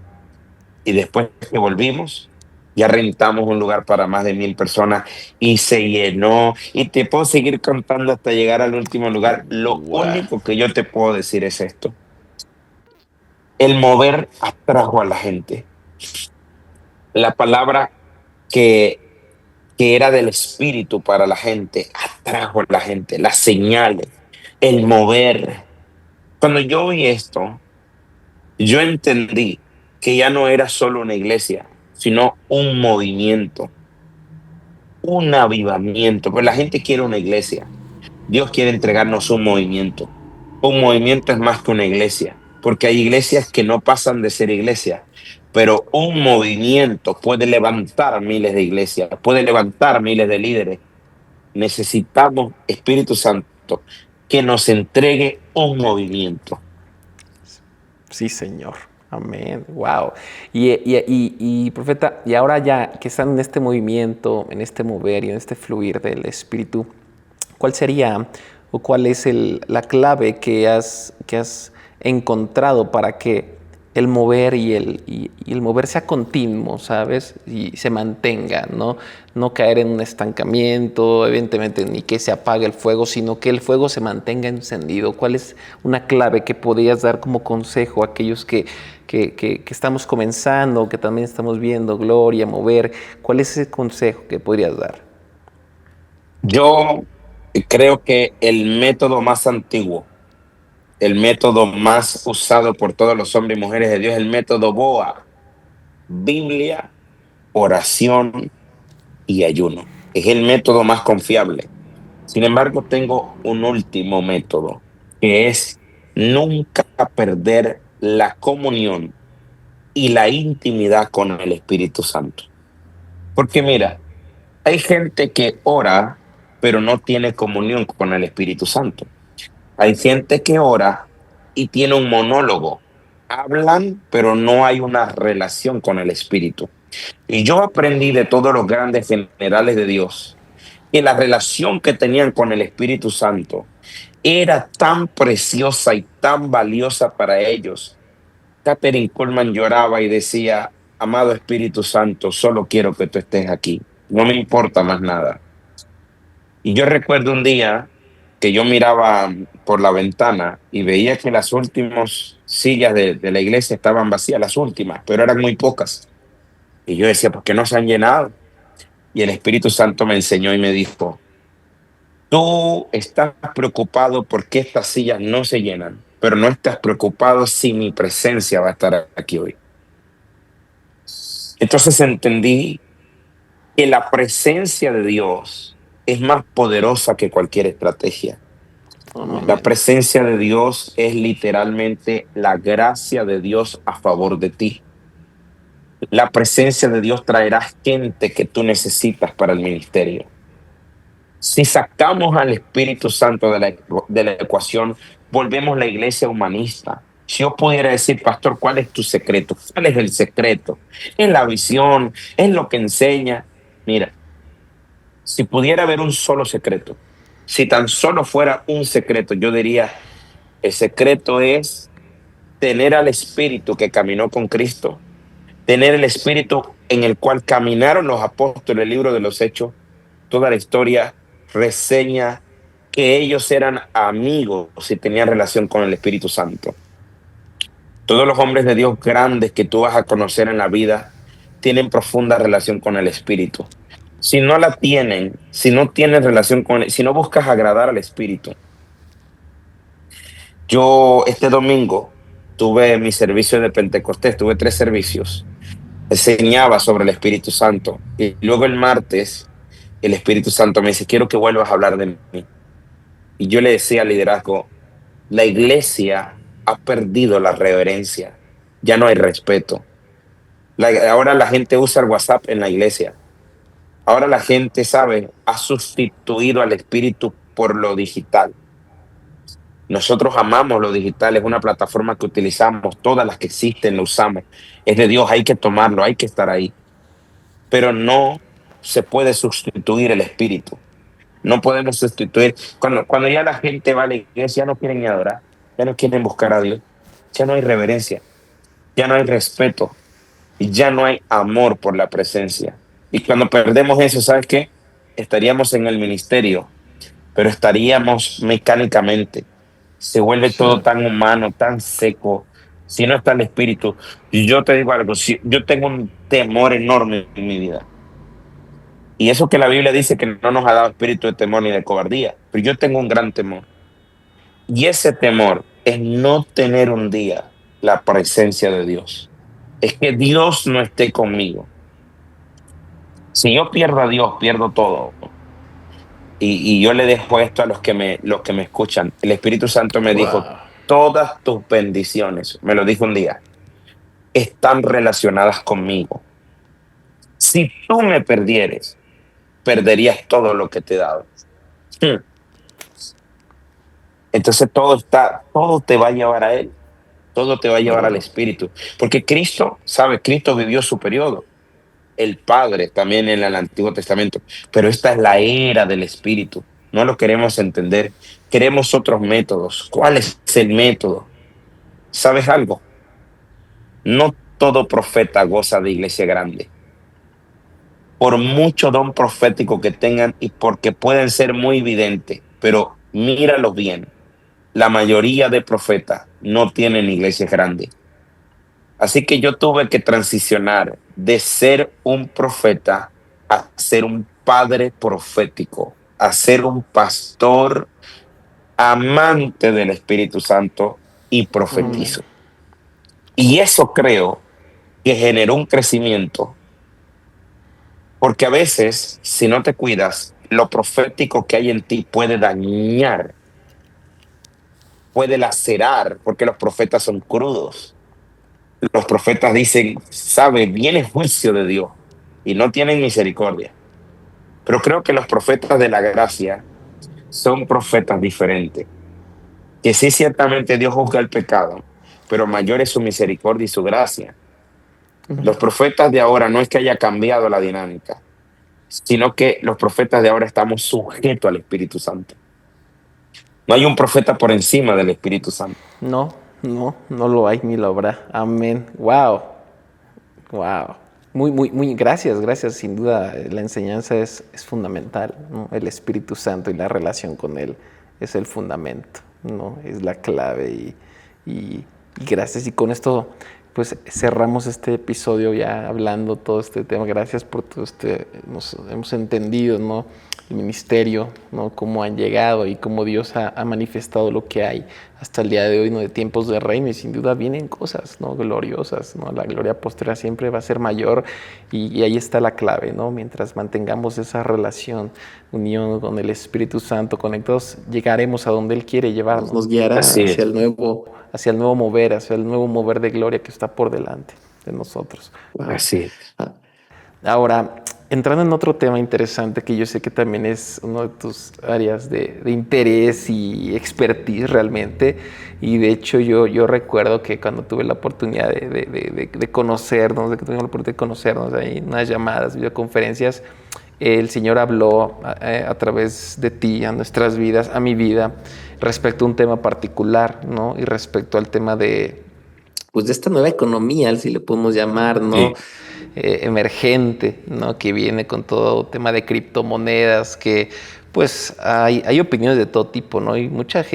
Y después que volvimos, ya rentamos un lugar para más de 1,000 personas y se llenó. Y te puedo seguir contando hasta llegar al último lugar. Lo Wow. único que yo te puedo decir es esto. El mover atrajo a la gente. La palabra que, que era del espíritu para la gente atrajo a la gente. Las señales, el mover. Cuando yo vi esto, yo entendí que ya no era solo una iglesia, sino un movimiento, un avivamiento. Pues la gente quiere una iglesia. Dios quiere entregarnos un movimiento. Un movimiento es más que una iglesia, porque hay iglesias que no pasan de ser iglesia, pero un movimiento puede levantar miles de iglesias, puede levantar miles de líderes. Necesitamos, Espíritu Santo, que nos entregue un movimiento. Sí, Señor. Amén. Wow. Profeta, y ahora ya que están en este movimiento, en este mover y en este fluir del Espíritu, ¿cuál sería o cuál es la clave que has encontrado para que el mover y el mover sea continuo, ¿sabes? Y se mantenga, ¿no? No caer en un estancamiento, evidentemente ni que se apague el fuego, sino que el fuego se mantenga encendido. ¿Cuál es una clave que podrías dar como consejo a aquellos que estamos comenzando, que también estamos viendo Gloria, mover? ¿Cuál es ese consejo que podrías dar? Yo creo que el método más antiguo, el método más usado por todos los hombres y mujeres de Dios, es el método BOA, Biblia, oración y ayuno. Es el método más confiable. Sin embargo, tengo un último método, que es nunca perder la comunión y la intimidad con el Espíritu Santo. Porque mira, hay gente que ora, pero no tiene comunión con el Espíritu Santo. Hay gente que ora y tiene un monólogo. Hablan, pero no hay una relación con el Espíritu. Y yo aprendí de todos los grandes generales de Dios que la relación que tenían con el Espíritu Santo era tan preciosa y tan valiosa para ellos. Catherine Kuhlman lloraba y decía, amado Espíritu Santo, solo quiero que tú estés aquí. No me importa más nada. Y yo recuerdo un día que yo miraba por la ventana y veía que las últimas sillas de la iglesia estaban vacías, las últimas, pero eran muy pocas. Y yo decía, ¿por qué no se han llenado? Y el Espíritu Santo me enseñó y me dijo, tú estás preocupado porque estas sillas no se llenan, pero no estás preocupado si mi presencia va a estar aquí hoy. Entonces entendí que la presencia de Dios es más poderosa que cualquier estrategia. La Amén. presencia de Dios es literalmente la gracia de Dios a favor de ti. La presencia de Dios traerá gente que tú necesitas para el ministerio. Si sacamos al Espíritu Santo de la ecuación, volvemos la iglesia humanista. Si yo pudiera decir, pastor, ¿cuál es tu secreto? ¿Cuál es el secreto? Es la visión, es lo que enseña. Mira, si pudiera haber un solo secreto, si tan solo fuera un secreto, yo diría, el secreto es tener al Espíritu que caminó con Cristo, tener el Espíritu en el cual caminaron los apóstoles, el libro de los Hechos, toda la historia reseña que ellos eran amigos y tenían relación con el Espíritu Santo. Todos los hombres de Dios grandes que tú vas a conocer en la vida tienen profunda relación con el Espíritu. Si no la tienen, si no tienen relación con él, si no buscas agradar al Espíritu. Yo este domingo tuve mi servicio de Pentecostés, tuve 3 servicios. Enseñaba sobre el Espíritu Santo. Y luego el martes, el Espíritu Santo me dice, quiero que vuelvas a hablar de mí. Y yo le decía al liderazgo, la iglesia ha perdido la reverencia, ya no hay respeto. Ahora la gente usa el WhatsApp en la iglesia. Ahora la gente, sabe, ha sustituido al Espíritu por lo digital. Nosotros amamos lo digital, es una plataforma que utilizamos, todas las que existen lo usamos. Es de Dios, hay que tomarlo, hay que estar ahí. Pero no se puede sustituir el Espíritu. No podemos sustituir. Cuando ya la gente va a la iglesia, ya no quieren ni adorar, ya no quieren buscar a Dios, ya no hay reverencia, ya no hay respeto y ya no hay amor por la presencia. Y cuando perdemos eso, ¿sabes qué? Estaríamos en el ministerio, pero estaríamos mecánicamente. Se vuelve Sí. todo tan humano, tan seco. Si no está el espíritu, y yo te digo algo, si, yo tengo un temor enorme en mi vida. Y eso que la Biblia dice que no nos ha dado espíritu de temor ni de cobardía, pero yo tengo un gran temor. Y ese temor es no tener un día la presencia de Dios. Es que Dios no esté conmigo. Si yo pierdo a Dios, pierdo todo. Y yo le dejo esto a los que me escuchan. El Espíritu Santo me dijo, Wow. todas tus bendiciones, me lo dijo un día, están relacionadas conmigo. Si tú me perdieres, perderías todo lo que te he dado. Hmm. Entonces todo te va a llevar a Él, todo te va a llevar al Wow. Espíritu. Porque Cristo, ¿sabe? Cristo vivió su periodo. El Padre también en el Antiguo Testamento. Pero esta es la era del Espíritu. No lo queremos entender. Queremos otros métodos. ¿Cuál es el método? ¿Sabes algo? No todo profeta goza de iglesia grande. Por mucho don profético que tengan y porque pueden ser muy evidentes, pero míralo bien. La mayoría de profetas no tienen iglesias grandes. Así que yo tuve que transicionar de ser un profeta a ser un padre profético, a ser un pastor amante del Espíritu Santo y Amén. profetizo. Y eso creo que generó un crecimiento, porque a veces, si no te cuidas, lo profético que hay en ti puede dañar, puede lacerar, porque los profetas son crudos. Los profetas dicen, sabe, viene juicio de Dios y no tienen misericordia. Pero creo que los profetas de la gracia son profetas diferentes. Que sí, ciertamente Dios juzga el pecado, pero mayor es su misericordia y su gracia. Los profetas de ahora no es que haya cambiado la dinámica, sino que los profetas de ahora estamos sujetos al Espíritu Santo. No hay un profeta por encima del Espíritu Santo. No, no, no lo hay ni lo habrá. Amén. Wow. Wow. Muy, muy, muy, gracias, gracias. Sin duda, la enseñanza es fundamental, ¿no? El Espíritu Santo y la relación con Él es el fundamento, ¿no? Es la clave y gracias. Y con esto pues cerramos este episodio ya hablando todo este tema. Gracias por todo hemos entendido, ¿no? El ministerio, ¿no? Cómo han llegado y cómo Dios ha manifestado lo que hay hasta el día de hoy, ¿no? De tiempos de reino, y sin duda vienen cosas, ¿no? Gloriosas, ¿no? La gloria posterior siempre va a ser mayor, y ahí está la clave, ¿no? Mientras mantengamos esa relación, unión con el Espíritu Santo, conectados, llegaremos a donde Él quiere llevarnos. Nos guiará Así es, hacia el nuevo mover de gloria que está por delante de nosotros. Wow. así es. Ahora, entrando en otro tema interesante que yo sé que también es uno de tus áreas de interés y expertise realmente, y de hecho yo recuerdo que cuando tuve la oportunidad de conocernos, de que tuvimos la oportunidad de conocernos ahí en unas llamadas, videoconferencias, el Señor habló a través de ti, a nuestras vidas, a mi vida, respecto a un tema particular, ¿no? Y respecto al tema pues de esta nueva economía, si le podemos llamar, ¿no? Sí, Emergente, ¿no? Que viene con todo tema de criptomonedas, que pues hay opiniones de todo tipo, ¿no? Y muchas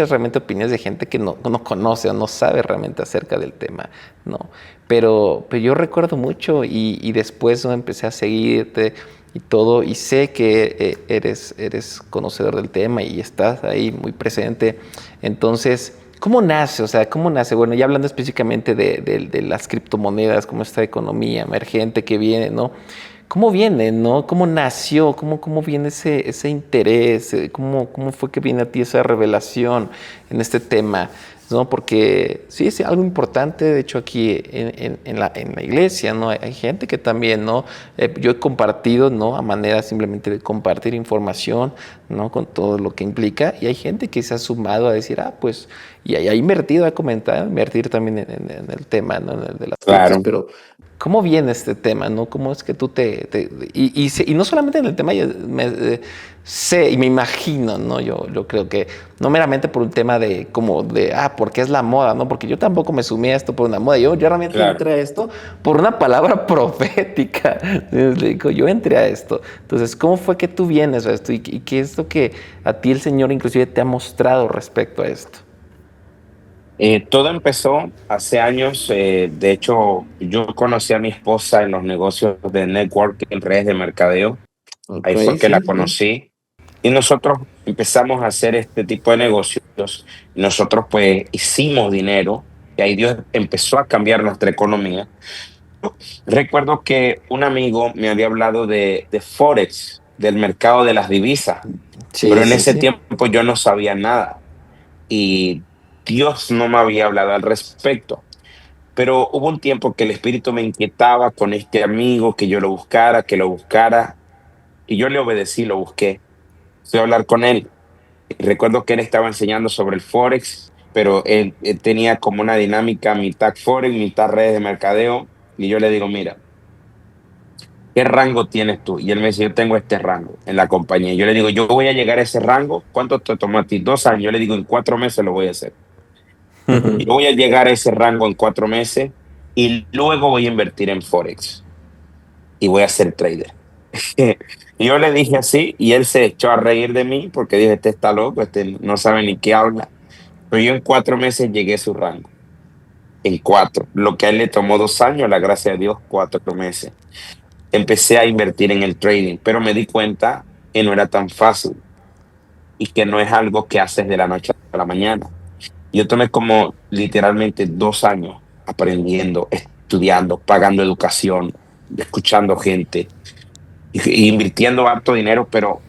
realmente opiniones de gente que no conoce o no sabe realmente acerca del tema, ¿no? Pero yo recuerdo mucho, y después, ¿no? Empecé a seguirte y todo, y sé que eres conocedor del tema y estás ahí muy presente. Entonces, ¿cómo nace? O sea, ¿cómo nace? Bueno, ya hablando específicamente de las criptomonedas, como esta economía emergente que viene, ¿no? ¿Cómo viene, no? ¿Cómo nació? ¿Cómo viene ese interés? ¿Cómo fue que viene a ti esa revelación en este tema? ¿No? Porque sí, es algo importante. De hecho, aquí en la iglesia, ¿no? Hay gente que también, ¿no? Yo he compartido, ¿no? A manera simplemente de compartir información, ¿no? Con todo lo que implica. Y hay gente que se ha sumado a decir, pues, y ha invertido, ha comentado, invertir también en el tema, ¿no? En el de las criptos. claro. Pero ¿cómo viene este tema, no? ¿Cómo es que tú y no solamente en el tema, yo sé y me imagino, ¿no? Yo creo que no meramente por un tema porque es la moda, ¿no? Porque yo tampoco me sumí a esto por una moda. Yo realmente Claro. entré a esto por una palabra profética. Yo entré a esto. Entonces, ¿cómo fue que tú vienes a esto? ¿Y qué es lo que a ti el Señor inclusive te ha mostrado respecto a esto? Todo empezó hace años. De hecho, yo conocí a mi esposa en los negocios de networking, en redes de mercadeo. Ok, Ahí fue que la sí, sí. conocí. Y nosotros empezamos a hacer este tipo de negocios. Nosotros pues hicimos dinero y ahí Dios empezó a cambiar nuestra economía. Recuerdo que un amigo me había hablado de Forex, del mercado de las divisas, pero Sí, en sí, ese sí. tiempo yo no sabía nada y Dios no me había hablado al respecto. Pero hubo un tiempo que el espíritu me inquietaba con este amigo, que yo lo buscara, que lo buscara, y yo le obedecí, lo busqué. Fui a hablar con él. Recuerdo que él estaba enseñando sobre el Forex, pero él tenía como una dinámica mitad Forex, mitad redes de mercadeo. Y yo le digo, mira, ¿qué rango tienes tú? Y él me dice, yo tengo este rango en la compañía. Y yo le digo, yo voy a llegar a ese rango. ¿Cuánto te tomó a ti? 2 años. Yo le digo, en 4 meses lo voy a hacer. Yo voy a llegar a ese rango en 4 meses y luego voy a invertir en Forex y voy a ser trader. Y yo le dije así y él se echó a reír de mí porque dijo, este está loco, este no sabe ni qué habla. Pero yo en 4 meses llegué a su rango, en 4. Lo que a él le tomó 2 años, la gracia de Dios, 4 meses. Empecé a invertir en el trading, pero me di cuenta que no era tan fácil y que no es algo que haces de la noche a la mañana. Yo tomé como literalmente 2 años aprendiendo, estudiando, pagando educación, escuchando gente y invirtiendo harto dinero, pero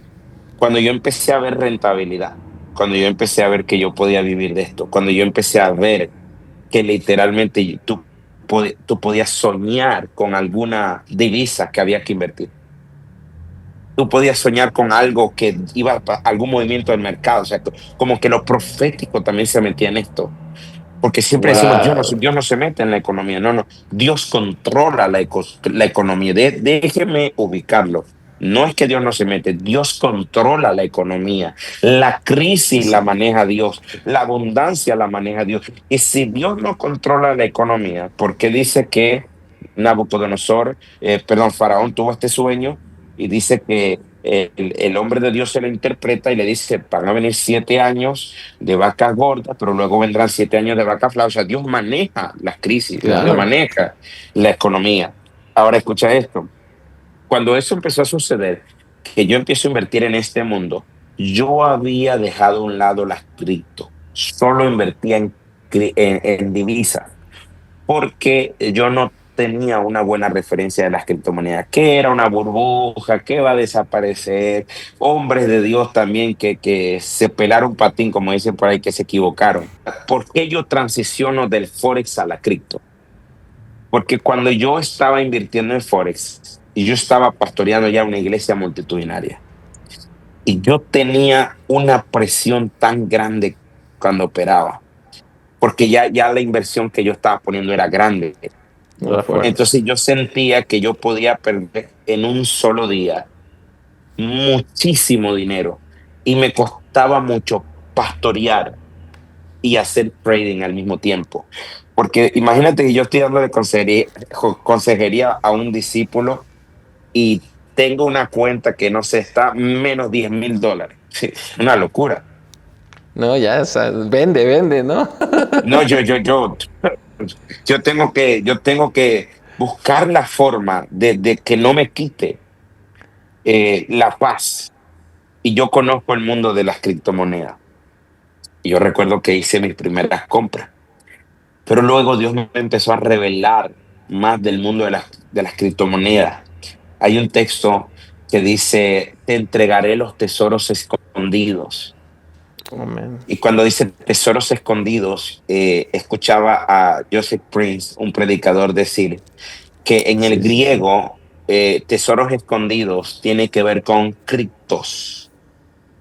cuando yo empecé a ver rentabilidad, cuando yo empecé a ver que yo podía vivir de esto, cuando yo empecé a ver que literalmente tú podías soñar con alguna divisa que había que invertir. Tú podías soñar con algo que iba para algún movimiento del mercado, o sea, como que lo profético también se metía en esto. Porque siempre decimos, Wow. Dios no se mete en la economía. No, no. Dios controla la economía. Déjeme ubicarlo. No es que Dios no se mete, Dios controla la economía. La crisis la maneja Dios, la abundancia la maneja Dios. Y si Dios no controla la economía, porque dice que Nabucodonosor, perdón, Faraón tuvo este sueño y dice que el hombre de Dios se lo interpreta y le dice, van a venir 7 años de vacas gordas, pero luego vendrán 7 años de vacas flacas. O sea, Dios maneja las crisis, Dios Claro. maneja la economía. Ahora escucha esto, cuando eso empezó a suceder, que yo empiezo a invertir en este mundo, yo había dejado a un lado las cripto, solo invertía en divisas porque yo no tenía una buena referencia de las criptomonedas, que era una burbuja, que va a desaparecer, hombres de Dios también que se pelaron patín, como dicen por ahí, que se equivocaron. ¿Por qué yo transiciono del Forex a la cripto? Porque cuando yo estaba invirtiendo en Forex y yo estaba pastoreando ya una iglesia multitudinaria, y yo tenía una presión tan grande cuando operaba, porque ya la inversión que yo estaba poniendo era grande. Era fuerte. Entonces yo sentía que yo podía perder en un solo día muchísimo dinero y me costaba mucho pastorear y hacer trading al mismo tiempo. Porque imagínate que yo estoy dando de consejería a un discípulo y tengo una cuenta que no sé, está menos $10,000. Sí, una locura. No, ya, o sea, vende, vende, ¿no? No, yo tengo que buscar la forma de que no me quite la paz. Y yo conozco el mundo de las criptomonedas. Y yo recuerdo que hice mis primeras compras, pero luego Dios me empezó a revelar más del mundo de las criptomonedas. Hay un texto que dice, te entregaré los tesoros escondidos. Amén. Y cuando dice tesoros escondidos, escuchaba a Joseph Prince, un predicador, decir que en el Sí, sí, sí. griego, tesoros escondidos tiene que ver con criptos.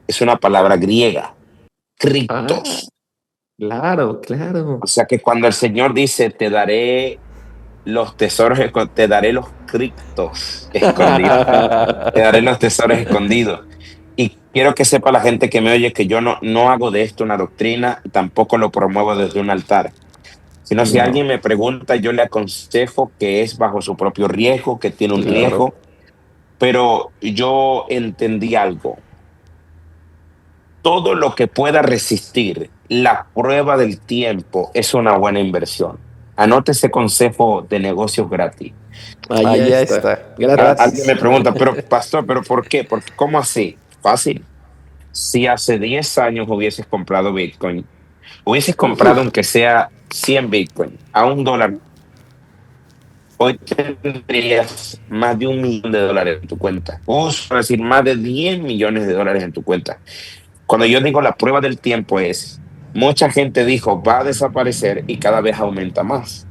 Es una palabra griega, Ah, criptos. claro, O claro. sea que cuando el Señor dice, te daré los tesoros, te daré los criptos escondidos, te daré los tesoros escondidos. Y quiero que sepa la gente que me oye que yo no hago de esto una doctrina, tampoco lo promuevo desde un altar, sino si No, alguien me pregunta, yo le aconsejo que es bajo su propio riesgo, que tiene un claro. riesgo, pero yo entendí algo. Todo lo que pueda resistir la prueba del tiempo es una buena inversión. Anote ese consejo de negocios gratis. Ahí ya está, Alguien me gratis. pregunta, pero pastor, ¿pero por qué? Porque, ¿cómo así? Fácil. Si hace 10 años hubieses comprado Bitcoin, hubieses comprado Uf, aunque sea 100 Bitcoin a $1, hoy tendrías más de $1 millón en tu cuenta. O es decir, más de $10 millones en tu cuenta. Cuando yo digo la prueba del tiempo es, mucha gente dijo va a desaparecer y cada vez aumenta más.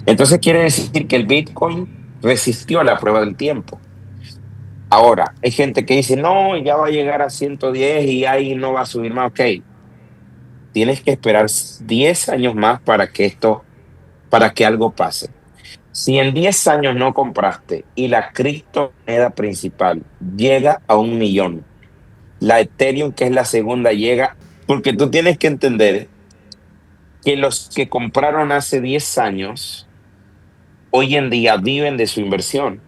Entonces quiere decir que el Bitcoin resistió a la prueba del tiempo. Ahora, hay gente que dice, no, ya va a llegar a 110 y ahí no va a subir más. Ok, tienes que esperar 10 años más para que algo pase. Si en 10 años no compraste y la criptomoneda principal llega a 1 millón, la Ethereum, que es la segunda, llega, porque tú tienes que entender que los que compraron hace 10 años, hoy en día viven de su inversión.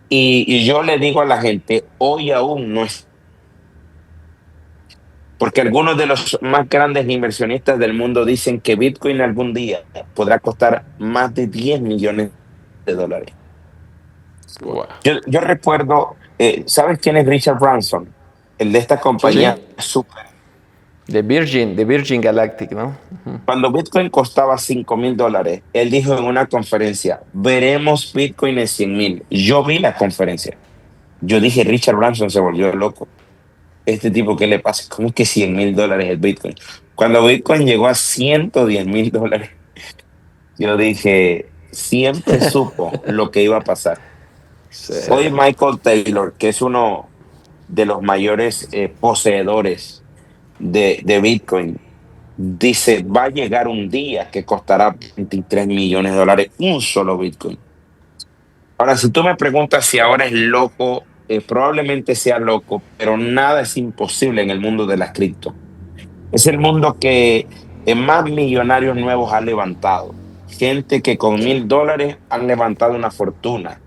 Y yo le digo a la gente, hoy aún no es, porque algunos de los más grandes inversionistas del mundo dicen que Bitcoin algún día podrá costar más de $10 millones. wow. Yo recuerdo, ¿sabes quién es Richard Branson? El de esta Sí, compañía super. The Virgin Galactic, ¿no? Cuando Bitcoin costaba $5,000, él dijo en una conferencia, veremos Bitcoin en 100,000. Yo vi la conferencia. Yo dije, Richard Branson se volvió loco. Este tipo, ¿qué le pasa? ¿Cómo que $100,000 el Bitcoin? Cuando Bitcoin llegó a $110,000, yo dije, siempre supo lo que iba a pasar. Sí. Hoy Michael Taylor, que es uno de los mayores poseedores de Bitcoin, dice, va a llegar un día que costará $23 millones un solo Bitcoin. Ahora, si tú me preguntas si ahora es loco, probablemente sea loco, pero nada es imposible en el mundo de las cripto. Es el mundo que más millonarios nuevos ha levantado. Gente que con $1,000 han levantado una fortuna.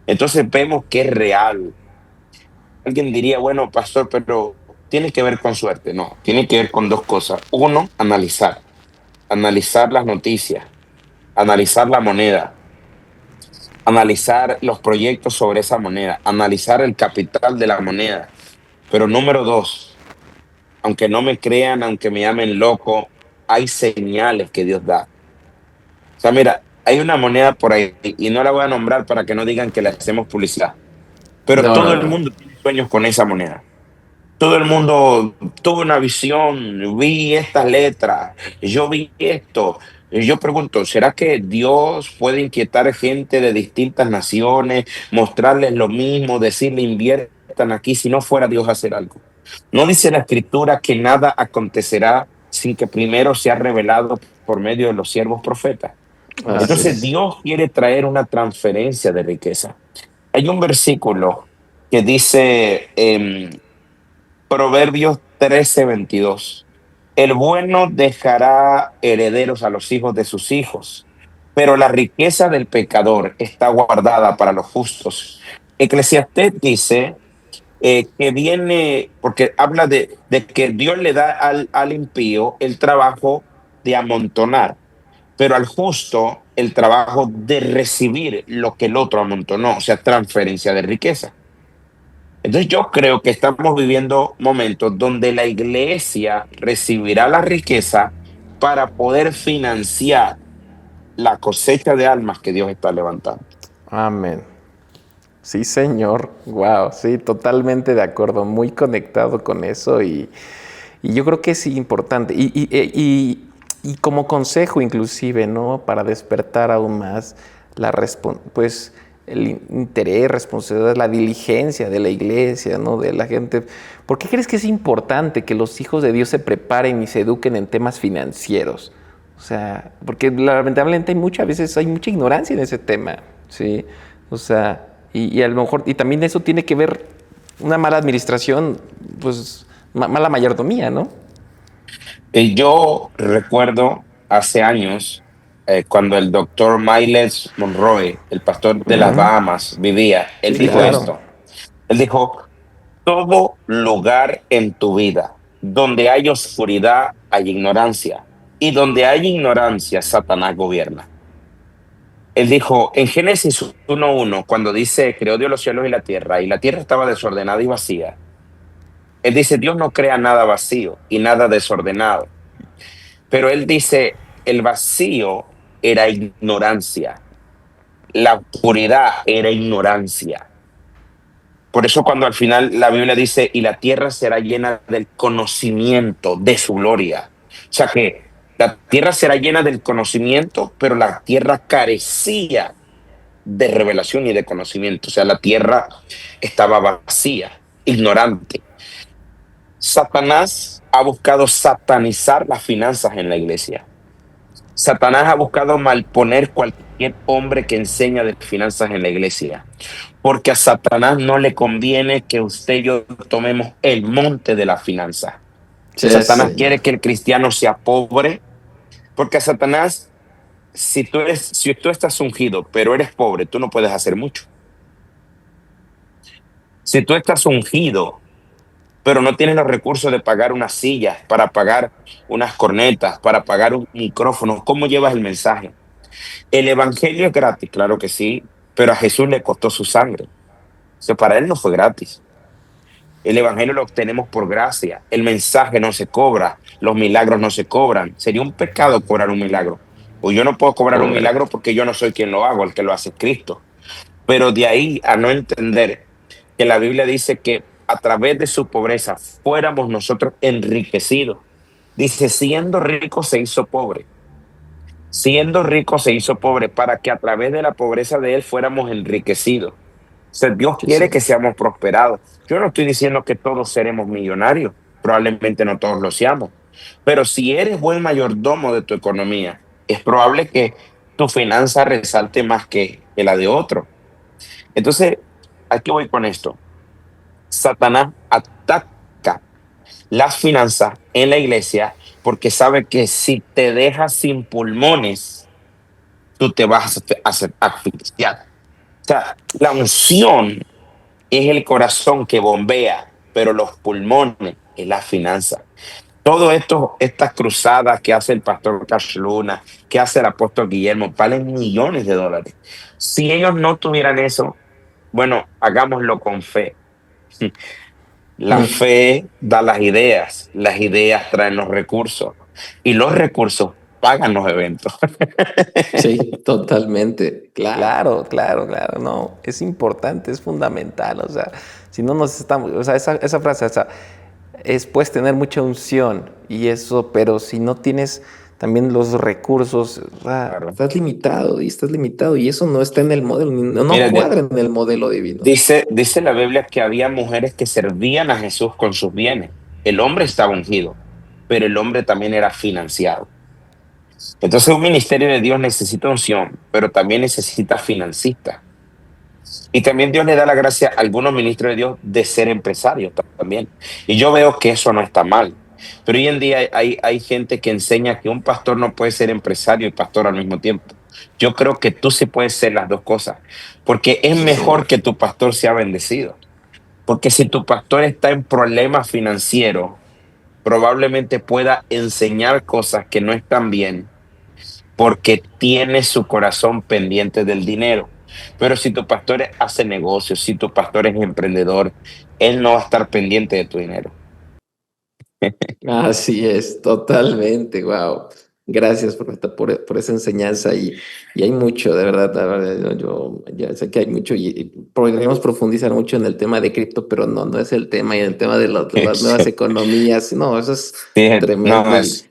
Entonces vemos que es real. alguien diría, bueno, pastor, pero tiene que ver con suerte. No, tiene que ver con dos cosas. Uno, analizar las noticias, analizar la moneda, analizar los proyectos sobre esa moneda, analizar el capital de la moneda. Pero número dos, aunque no me crean, aunque me llamen loco, hay señales que Dios da. O sea, mira, hay una moneda por ahí y no la voy a nombrar para que no digan que le hacemos publicidad, pero No, todo no, el no. mundo tiene sueños con esa moneda. Todo el mundo tuvo una visión, vi estas letras, yo vi esto. Y yo pregunto, ¿será que Dios puede inquietar gente de distintas naciones, mostrarles lo mismo, decirle inviertan aquí si no fuera Dios a hacer algo? ¿No dice la escritura que nada acontecerá sin que primero sea revelado por medio de los siervos profetas? Así Entonces es. Dios quiere traer una transferencia de riqueza. Hay un versículo que dice Proverbios 13:22. El bueno dejará herederos a los hijos de sus hijos, pero la riqueza del pecador está guardada para los justos. Eclesiastés dice que viene, porque habla de que Dios le da al impío el trabajo de amontonar, pero al justo el trabajo de recibir lo que el otro amontonó, o sea, transferencia de riqueza. Entonces yo creo que estamos viviendo momentos donde la iglesia recibirá la riqueza para poder financiar la cosecha de almas que Dios está levantando. Amén. Sí, señor. Wow, sí, totalmente de acuerdo, muy conectado con eso y yo creo que es importante. Y como consejo inclusive, ¿no? Para despertar aún más pues el interés, responsabilidad, la diligencia de la iglesia, ¿no? De la gente. ¿Por qué crees que es importante que los hijos de Dios se preparen y se eduquen en temas financieros? O sea, porque lamentablemente muchas veces hay mucha ignorancia en ese tema, ¿sí? O sea, y a lo mejor, y también eso tiene que ver una mala administración, pues mala mayordomía, ¿no? Yo recuerdo hace años, cuando el doctor Miles Monroe, el pastor de las Bahamas, vivía, él Sí, dijo claro. esto. Él dijo, todo lugar en tu vida donde hay oscuridad, hay ignorancia. Y donde hay ignorancia, Satanás gobierna. Él dijo en Génesis 1:1, cuando dice, creó Dios los cielos y la tierra estaba desordenada y vacía. Él dice, Dios no crea nada vacío y nada desordenado. Pero él dice, el vacío era ignorancia, la oscuridad era ignorancia. Por eso cuando al final la Biblia dice, y la tierra será llena del conocimiento de su gloria. O sea que la tierra será llena del conocimiento, pero la tierra carecía de revelación y de conocimiento. O sea, la tierra estaba vacía, ignorante. Satanás ha buscado satanizar las finanzas en la iglesia. Satanás ha buscado malponer cualquier hombre que enseña de finanzas en la iglesia, porque a Satanás no le conviene que usted y yo tomemos el monte de la finanza. Sí, Satanás señor. quiere que el cristiano sea pobre, porque a Satanás, si tú estás ungido, pero eres pobre, tú no puedes hacer mucho. Si tú estás ungido, pero no tienes los recursos de pagar unas sillas, para pagar unas cornetas, para pagar un micrófono, ¿cómo llevas el mensaje? El evangelio es gratis, claro que sí, pero a Jesús le costó su sangre. O sea, para él no fue gratis. El evangelio lo obtenemos por gracia. El mensaje no se cobra, los milagros no se cobran. Sería un pecado cobrar un milagro. O yo no puedo cobrar un milagro Correcto. porque yo no soy quien lo hago, el que lo hace es Cristo. Pero de ahí a no entender que la Biblia dice que a través de su pobreza fuéramos nosotros enriquecidos. Dice, siendo rico se hizo pobre. Siendo rico se hizo pobre para que a través de la pobreza de él fuéramos enriquecidos. O sea, Dios Sí, quiere que señor. seamos prosperados. Yo no estoy diciendo que todos seremos millonarios, probablemente no todos lo seamos, pero si eres buen mayordomo de tu economía, es probable que tu finanza resalte más que la de otro. Entonces, aquí voy con esto. Satanás ataca las finanzas en la iglesia porque sabe que si te dejas sin pulmones, tú te vas a asfixiar. O sea, la unción es el corazón que bombea, pero los pulmones es la finanza. Todo esto, estas cruzadas que hace el pastor Cash Luna, que hace el apóstol Guillermo, valen millones de dólares. Si ellos no tuvieran eso, bueno, hagámoslo con fe. La Mm. fe da las ideas traen los recursos y los recursos pagan los eventos. Sí, totalmente. Claro, claro, claro. No, es importante, es fundamental. O sea, si no nos estamos, o sea, esa frase, o sea, es puedes tener mucha unción y eso, pero si no tienes también los recursos, o sea, Claro. estás limitado y eso no está en el modelo, no Mira, cuadra en el modelo divino. dice la Biblia que había mujeres que servían a Jesús con sus bienes. El hombre estaba ungido, pero el hombre también era financiado. Entonces un ministerio de Dios necesita unción, pero también necesita financistas. Y también Dios le da la gracia a algunos ministros de Dios de ser empresarios también. Y yo veo que eso no está mal. Pero hoy en día hay gente que enseña que un pastor no puede ser empresario y pastor al mismo tiempo. Yo creo que tú sí puedes ser las dos cosas, porque es Sí, mejor señor. que tu pastor sea bendecido. Porque si tu pastor está en problemas financieros, probablemente pueda enseñar cosas que no están bien porque tiene su corazón pendiente del dinero. Pero si tu pastor hace negocios, si tu pastor es emprendedor, él no va a estar pendiente de tu dinero. Así es, totalmente, wow. Gracias por esa enseñanza y hay mucho, de verdad, la verdad, yo ya sé que hay mucho y podríamos profundizar mucho en el tema de cripto, pero no es el tema y el tema de las nuevas Sí, economías, no, eso es no tremendo y es.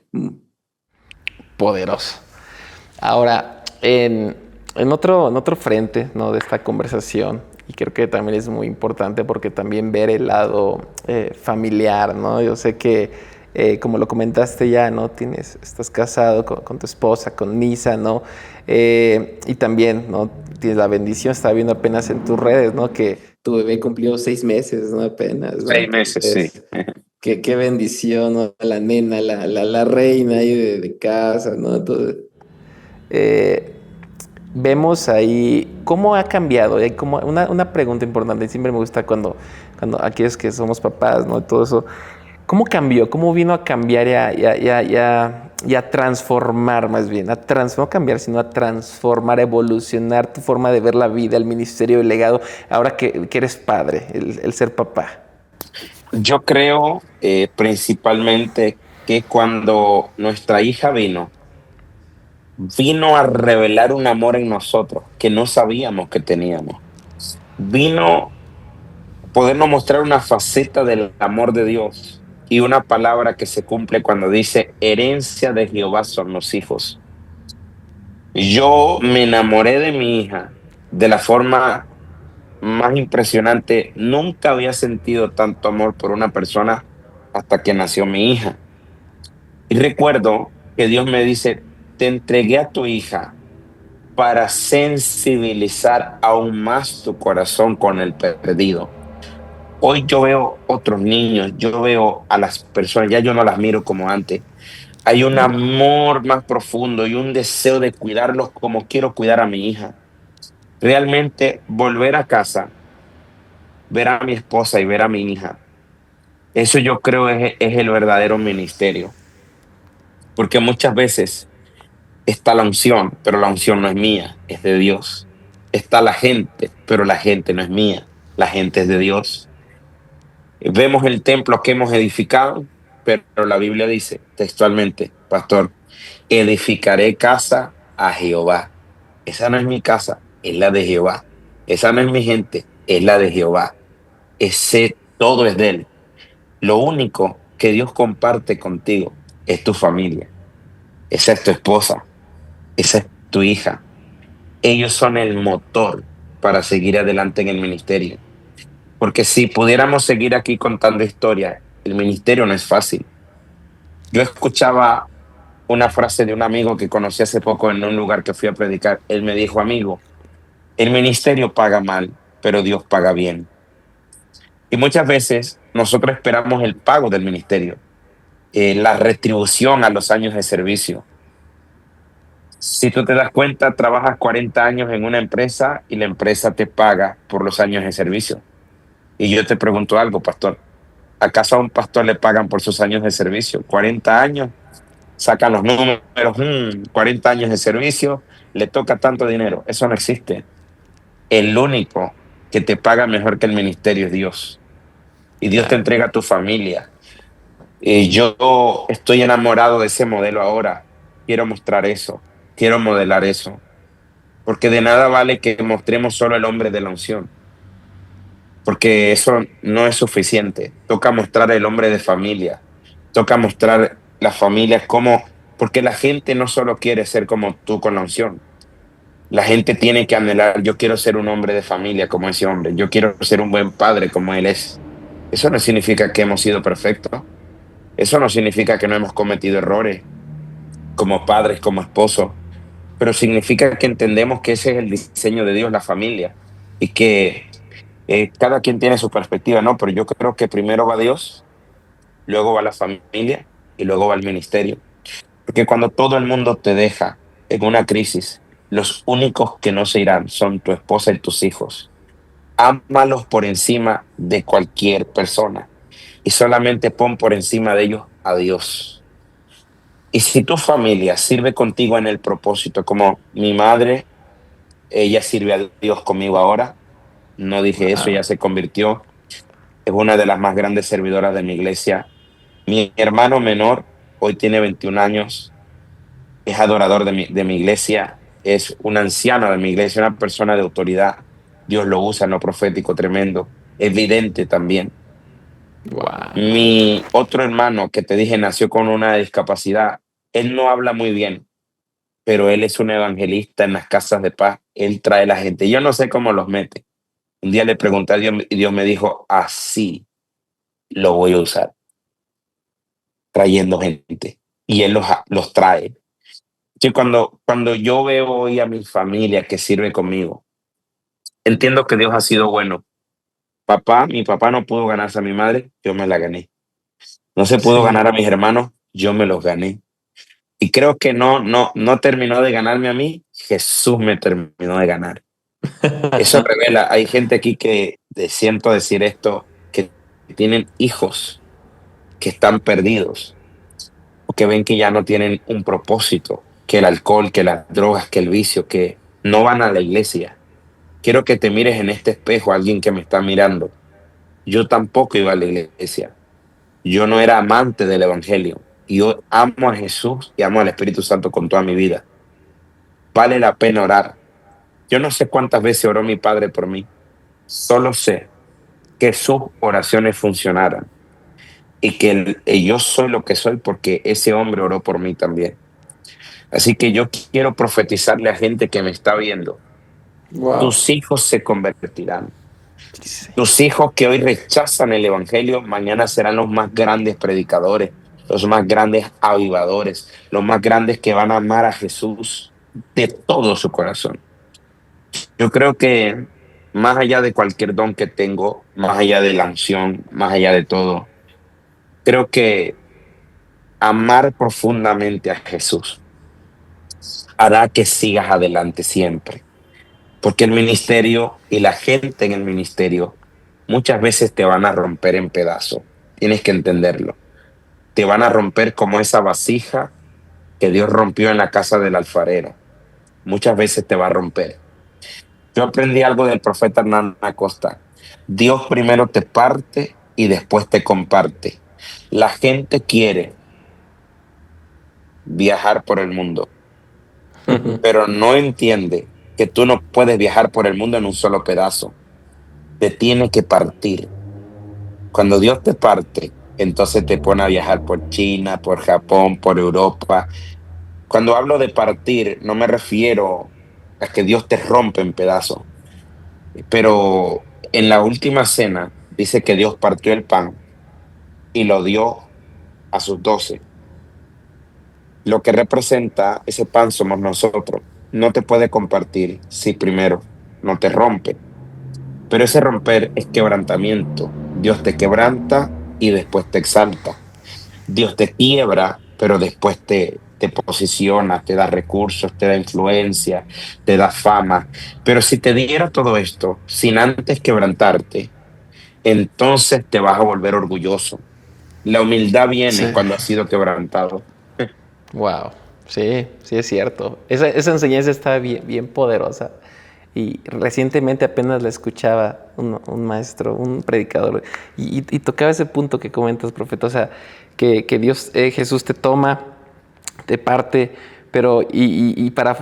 poderoso. Ahora, en otro frente, ¿no? De esta conversación, y creo que también es muy importante porque también ver el lado familiar, ¿no? Yo sé que, como lo comentaste ya, ¿no? Estás casado con tu esposa, con Nisa, ¿no? Y también, ¿no? Tienes la bendición, estaba viendo apenas en tus redes, ¿no? Que tu bebé cumplió 6 meses, ¿no? Apenas, ¿no? 6 meses, sí. Entonces, qué bendición, ¿no? La nena, la reina ahí de casa, ¿no? Entonces, eh, vemos ahí cómo ha cambiado. Hay como una pregunta importante, y siempre me gusta cuando aquí es que somos papás, ¿no? Todo eso. ¿Cómo cambió? ¿Cómo vino a cambiar y a transformar más bien? No cambiar, sino a transformar, a evolucionar tu forma de ver la vida, el ministerio, el legado, ahora que eres padre, el ser papá. Yo creo principalmente que cuando nuestra hija vino a revelar un amor en nosotros que no sabíamos que teníamos. Vino podernos mostrar una faceta del amor de Dios y una palabra que se cumple cuando dice, herencia de Jehová son los hijos. Yo me enamoré de mi hija de la forma más impresionante. Nunca había sentido tanto amor por una persona hasta que nació mi hija. Y recuerdo que Dios me dice, te entregué a tu hija para sensibilizar aún más tu corazón con el perdido. Hoy yo veo otros niños, yo veo a las personas, ya yo no las miro como antes. Hay un amor más profundo y un deseo de cuidarlos como quiero cuidar a mi hija. Realmente volver a casa, ver a mi esposa y ver a mi hija, eso yo creo es el verdadero ministerio. Porque muchas veces está la unción, pero la unción no es mía, es de Dios. Está la gente, pero la gente no es mía, la gente es de Dios. Vemos el templo que hemos edificado, pero la Biblia dice textualmente, pastor, edificaré casa a Jehová. Esa no es mi casa, es la de Jehová. Esa no es mi gente, es la de Jehová. Ese todo es de él. Lo único que Dios comparte contigo es tu familia. Esa es tu esposa, esa es tu hija. Ellos son el motor para seguir adelante en el ministerio. Porque si pudiéramos seguir aquí contando historias, el ministerio no es fácil. Yo escuchaba una frase de un amigo que conocí hace poco en un lugar que fui a predicar. Él me dijo, amigo, el ministerio paga mal, pero Dios paga bien. Y muchas veces nosotros esperamos el pago del ministerio, la retribución a los años de servicio. Si tú te das cuenta, trabajas 40 años en una empresa y la empresa te paga por los años de servicio. Y yo te pregunto algo, pastor. ¿Acaso a un pastor le pagan por sus años de servicio? 40 años, sacan los números, 40 años de servicio, le toca tanto dinero. Eso no existe. El único que te paga mejor que el ministerio es Dios. Y Dios te Claro. entrega a tu familia. Y yo estoy enamorado de ese modelo ahora. Quiero mostrar eso. Quiero modelar eso. Porque de nada vale que mostremos solo el hombre de la unción. Porque eso no es suficiente. Toca mostrar el hombre de familia. Toca mostrar las familias como, porque la gente no solo quiere ser como tú con la unción. La gente tiene que anhelar, yo quiero ser un hombre de familia como ese hombre. Yo quiero ser un buen padre como él es. Eso no significa que hemos sido perfectos. Eso no significa que no hemos cometido errores como padres, como esposos, pero significa que entendemos que ese es el diseño de Dios, la familia, y que cada quien tiene su perspectiva, ¿no? Pero yo creo que primero va Dios, luego va la familia y luego va el ministerio. Porque cuando todo el mundo te deja en una crisis, los únicos que no se irán son tu esposa y tus hijos. Ámalos por encima de cualquier persona y solamente pon por encima de ellos a Dios. Y si tu familia sirve contigo en el propósito, como mi madre, ella sirve a Dios conmigo ahora, no dije eso, ella Wow. se convirtió, es una de las más grandes servidoras de mi iglesia. Mi hermano menor hoy tiene 21 años, es adorador de mi iglesia, es una anciana de mi iglesia, una persona de autoridad. Dios lo usa en lo profético tremendo, evidente también. Wow. Mi otro hermano que te dije nació con una discapacidad, él no habla muy bien, pero él es un evangelista en las casas de paz, él trae la gente. Yo no sé cómo los mete. Un día le pregunté a Dios y Dios me dijo, así lo voy a usar, trayendo gente. Y él los trae. Sí, cuando yo veo hoy a mi familia que sirve conmigo, entiendo que Dios ha sido bueno. Mi papá no pudo ganarse a mi madre, yo me la gané. No se pudo ganar Sí. a mis hermanos, yo me los gané. Y creo que no terminó de ganarme a mí, Jesús me terminó de ganar. Eso revela, hay gente aquí que, siento decir esto, que tienen hijos que están perdidos, o que ven que ya no tienen un propósito, que el alcohol, que las drogas, que el vicio, que no van a la iglesia. Quiero que te mires en este espejo, alguien que me está mirando. Yo tampoco iba a la iglesia. Yo no era amante del evangelio. Y yo amo a Jesús y amo al Espíritu Santo con toda mi vida. Vale la pena orar. Yo no sé cuántas veces oró mi padre por mí. Solo sé que sus oraciones funcionaran y que yo soy lo que soy porque ese hombre oró por mí también. Así que yo quiero profetizarle a gente que me está viendo. Wow. Tus hijos se convertirán. Sí, Señor. Tus hijos que hoy rechazan el evangelio, mañana serán los más grandes predicadores, los más grandes avivadores, los más grandes que van a amar a Jesús de todo su corazón. Yo creo que más allá de cualquier don que tengo, más allá de la unción, más allá de todo, creo que amar profundamente a Jesús hará que sigas adelante siempre. Porque el ministerio y la gente en el ministerio muchas veces te van a romper en pedazos. Tienes que entenderlo. Te van a romper como esa vasija que Dios rompió en la casa del alfarero. Muchas veces te va a romper. Yo aprendí algo del profeta Hernán Acosta. Dios primero te parte y después te comparte. La gente quiere viajar por el mundo, pero no entiende que tú no puedes viajar por el mundo en un solo pedazo. Te tiene que partir. Cuando Dios te parte, entonces te pone a viajar por China, por Japón, por Europa. Cuando hablo de partir, no me refiero a que Dios te rompe en pedazos, pero en la última cena dice que Dios partió el pan y lo dio a sus 12. Lo que representa ese pan somos nosotros. No te puede compartir si primero no te rompe. Pero ese romper es quebrantamiento. Dios te quebranta y después te exalta. Dios te quiebra, pero después te posiciona, te da recursos, te da influencia, te da fama. Pero si te diera todo esto sin antes quebrantarte, entonces te vas a volver orgulloso. La humildad Sí. viene cuando has sido quebrantado. Wow. Sí, sí es cierto. Esa enseñanza está bien, bien poderosa. Y recientemente apenas la escuchaba un maestro, un predicador, y tocaba ese punto que comentas, profeta. O sea, que Dios, Jesús te toma, te parte, pero y para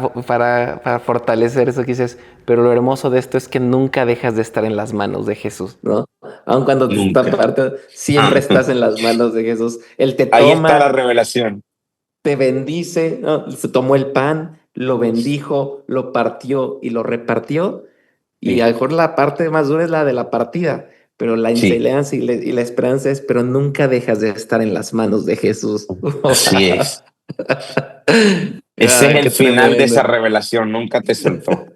fortalecer eso que dices, pero lo hermoso de esto es que nunca dejas de estar en las manos de Jesús, ¿no? Aun cuando te está Nunca. parte, siempre estás en las manos de Jesús. Él te Ahí está la toma, revelación. te bendice, ¿no? Se tomó el pan, lo bendijo, lo partió y lo repartió. Y a Sí, lo mejor la parte más dura es la de la partida, pero la sí, enseñanza y la esperanza es, pero nunca dejas de estar en las manos de Jesús. así es. Ese es Ay, el qué final de esa tremendo. revelación, nunca te soltó.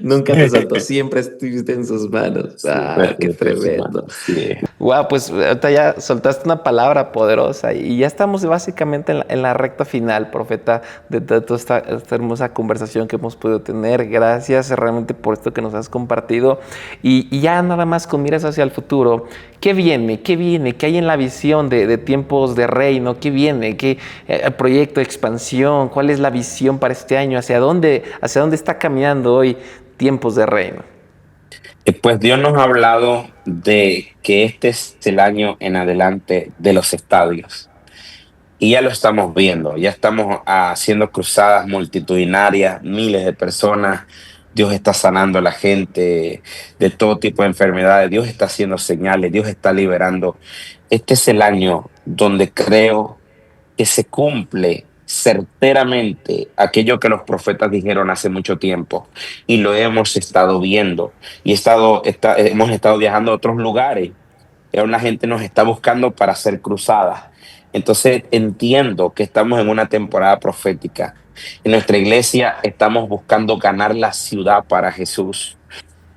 Nunca te soltó, siempre estuviste en sus manos. Siempre Ah, qué estuviste en su mano, tremendo. así es. Wow, pues ahorita ya soltaste una palabra poderosa y ya estamos básicamente en la recta final, profeta, de toda esta hermosa conversación que hemos podido tener. Gracias realmente por esto que nos has compartido. Y ya nada más con miras hacia el futuro, ¿qué viene? ¿Qué viene? ¿Qué hay en la visión de tiempos de reino? ¿Qué viene? ¿Qué proyecto de expansión? ¿Cuál es la visión para este año? Hacia dónde está caminando hoy tiempos de reino? Pues Dios nos ha hablado de que este es el año en adelante de los estadios. Y ya lo estamos viendo, ya estamos haciendo cruzadas multitudinarias, miles de personas. Dios está sanando a la gente de todo tipo de enfermedades. Dios está haciendo señales, Dios está liberando. Este es el año donde creo que se cumple certeramente aquello que los profetas dijeron hace mucho tiempo y lo hemos estado viendo y hemos estado viajando a otros lugares y aún la gente nos está buscando para hacer cruzadas. Entonces entiendo que estamos en una temporada profética. En nuestra iglesia estamos buscando ganar la ciudad para Jesús.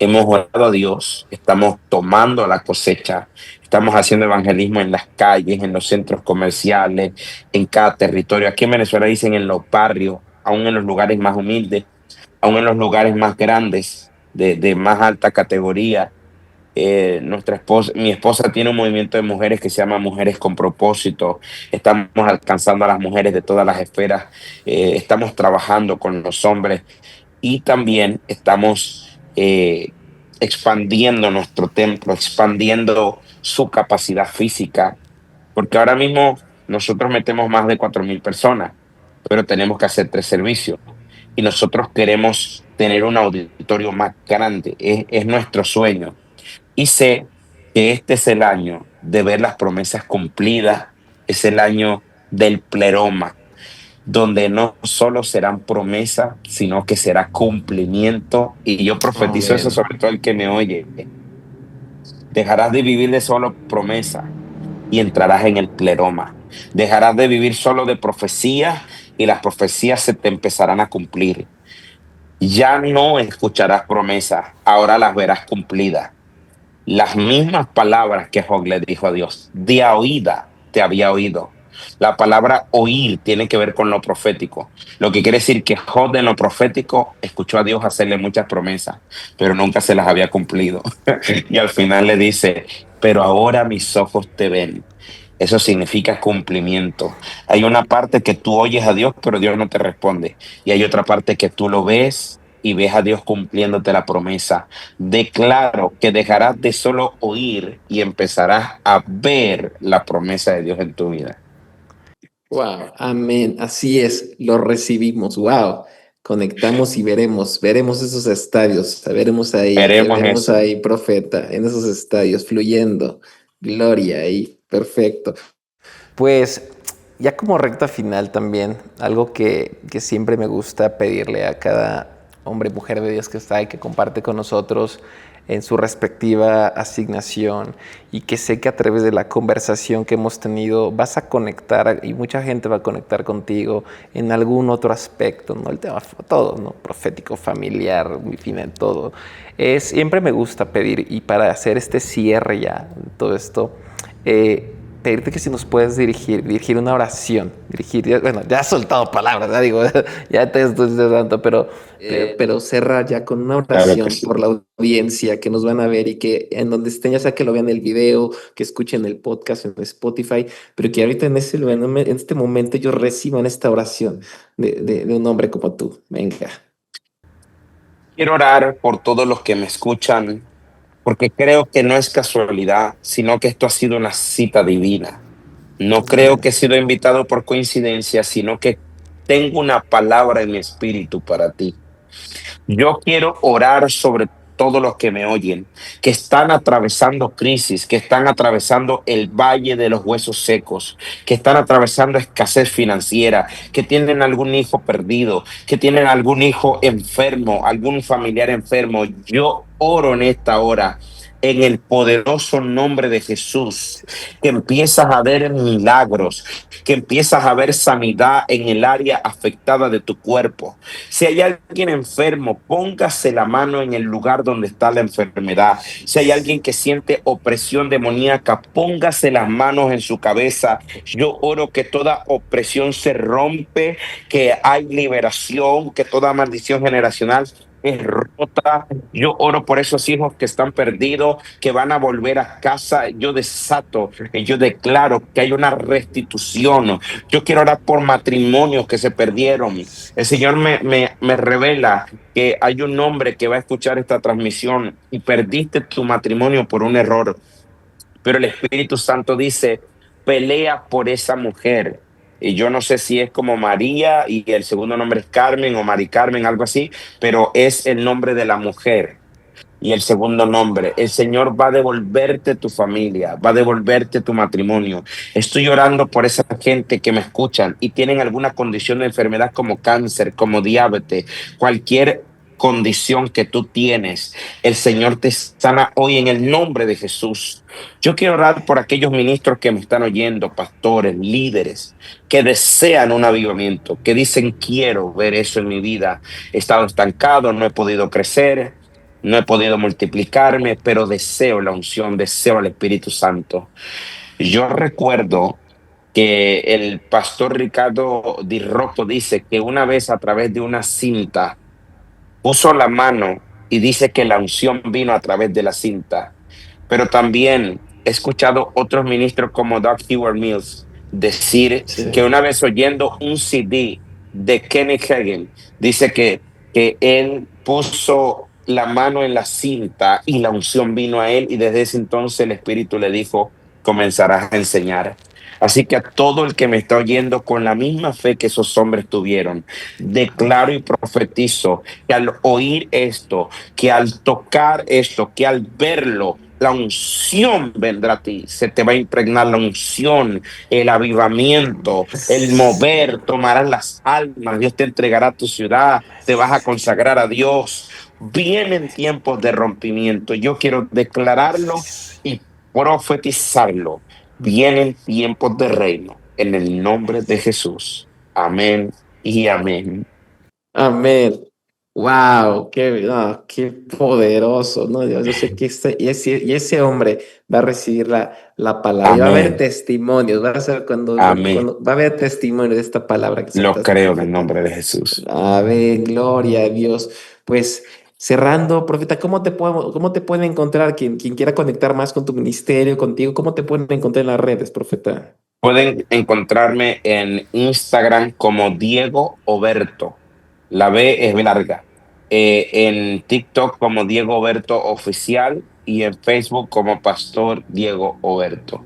Hemos orado a Dios, estamos tomando la cosecha, estamos haciendo evangelismo en las calles, en los centros comerciales, en cada territorio. Aquí en Venezuela dicen en los barrios, aún en los lugares más humildes, aún en los lugares más grandes, de más alta categoría. Mi esposa tiene un movimiento de mujeres que se llama Mujeres con Propósito. Estamos alcanzando a las mujeres de todas las esferas. Estamos trabajando con los hombres y también estamos expandiendo nuestro templo, expandiendo su capacidad física, porque ahora mismo nosotros metemos más de 4.000 personas, pero tenemos que hacer 3 servicios y nosotros queremos tener un auditorio más grande. Es nuestro sueño y sé que este es el año de ver las promesas cumplidas, es el año del pleroma, donde no solo serán promesas, sino que será cumplimiento. Y yo profetizo eso Amén. sobre todo el que me oye. Dejarás de vivir de solo promesa y entrarás en el pleroma. Dejarás de vivir solo de profecías y las profecías se te empezarán a cumplir. Ya no escucharás promesas, ahora las verás cumplidas. Las mismas palabras que Job le dijo a Dios, de a oída te había oído. La palabra oír tiene que ver con lo profético, lo que quiere decir que Job en lo profético escuchó a Dios hacerle muchas promesas, pero nunca se las había cumplido. Y al final le dice, pero ahora mis ojos te ven. Eso significa cumplimiento. Hay una parte que tú oyes a Dios, pero Dios no te responde. Y hay otra parte que tú lo ves y ves a Dios cumpliéndote la promesa. Declaro que dejarás de solo oír y empezarás a ver la promesa de Dios en tu vida. Wow, amén. Así es, lo recibimos. Wow, conectamos y veremos esos estadios, te Veremos veremos eso. ahí, profeta, en esos estadios, fluyendo. Gloria ahí, perfecto. Pues ya como recta final también, algo que siempre me gusta pedirle a cada hombre y mujer de Dios que está y que comparte con nosotros en su respectiva asignación y que sé que a través de la conversación que hemos tenido vas a conectar y mucha gente va a conectar contigo en algún otro aspecto, ¿no? El tema, todo, ¿no? Profético, familiar, en fin, en todo. Siempre me gusta pedir y para hacer este cierre ya, todo esto, pedirte que si nos puedes dirigir una oración, bueno, ya has soltado palabras, ya digo, ya te estoy dando, pero cerrar ya con una Claro que oración sí. por la audiencia que nos van a ver y que en donde estén, ya sea que lo vean el video, que escuchen el podcast en Spotify, pero que ahorita en este momento ellos reciban esta oración de un hombre como tú. Venga. Quiero orar por todos los que me escuchan, porque creo que no es casualidad, sino que esto ha sido una cita divina. No creo que he sido invitado por coincidencia, sino que tengo una palabra en mi espíritu para ti. Yo quiero orar sobre todos los que me oyen, que están atravesando crisis, que están atravesando el valle de los huesos secos, que están atravesando escasez financiera, que tienen algún hijo perdido, que tienen algún hijo enfermo, algún familiar enfermo. Yo oro en esta hora en el poderoso nombre de Jesús, que empiezas a ver milagros, que empiezas a ver sanidad en el área afectada de tu cuerpo. Si hay alguien enfermo, póngase la mano en el lugar donde está la enfermedad. Si hay alguien que siente opresión demoníaca, póngase las manos en su cabeza. Yo oro que toda opresión se rompe, que hay liberación, que toda maldición generacional es rota. Yo oro por esos hijos que están perdidos, que van a volver a casa. Yo desato, yo declaro que hay una restitución. Yo quiero orar por matrimonios que se perdieron. El Señor me revela que hay un hombre que va a escuchar esta transmisión y perdiste tu matrimonio por un error, pero el Espíritu Santo dice, pelea por esa mujer. Y yo no sé si es como María y el segundo nombre es Carmen o Mari Carmen, algo así, pero es el nombre de la mujer. Y el segundo nombre, el Señor va a devolverte tu familia, va a devolverte tu matrimonio. Estoy orando por esa gente que me escuchan y tienen alguna condición de enfermedad como cáncer, como diabetes, cualquier condición que tú tienes. El Señor te sana hoy en el nombre de Jesús. Yo quiero orar por aquellos ministros que me están oyendo, pastores, líderes, que desean un avivamiento, que dicen, quiero ver eso en mi vida. He estado estancado, no he podido crecer, no he podido multiplicarme, pero deseo la unción, deseo el Espíritu Santo. Yo recuerdo que el pastor Ricardo Di Rocco dice que una vez a través de una cinta puso la mano y dice que la unción vino a través de la cinta. Pero también he escuchado otros ministros como Doug Heward Mills decir que Sí. una vez oyendo un CD de Kenny Hagin, dice que él puso la mano en la cinta y la unción vino a él y desde ese entonces el Espíritu le dijo, comenzarás a enseñar. Así que a todo el que me está oyendo con la misma fe que esos hombres tuvieron, declaro y profetizo que al oír esto, que al tocar esto, que al verlo, la unción vendrá a ti, se te va a impregnar la unción, el avivamiento, el mover, tomarás las almas, Dios te entregará tu ciudad, te vas a consagrar a Dios. Vienen tiempos de rompimiento, yo quiero declararlo y profetizarlo. Vienen tiempos de reino en el nombre de Jesús. Amén y amén. Amén. Wow, qué poderoso, ¿no? Yo sé que y ese hombre va a recibir la palabra y va a haber Amén. testimonios, va a ser Amén. cuando va a haber testimonio de esta palabra que Lo soltaste, creo en el profeta. nombre de Jesús. Amén, gloria a Dios. Pues cerrando, profeta, cómo te pueden encontrar quien quiera conectar más con tu ministerio, contigo? ¿Cómo te pueden encontrar en las redes, profeta? Pueden encontrarme en Instagram como Diego Oberto. La B es larga. En TikTok como Diego Oberto Oficial y en Facebook como Pastor Diego Oberto.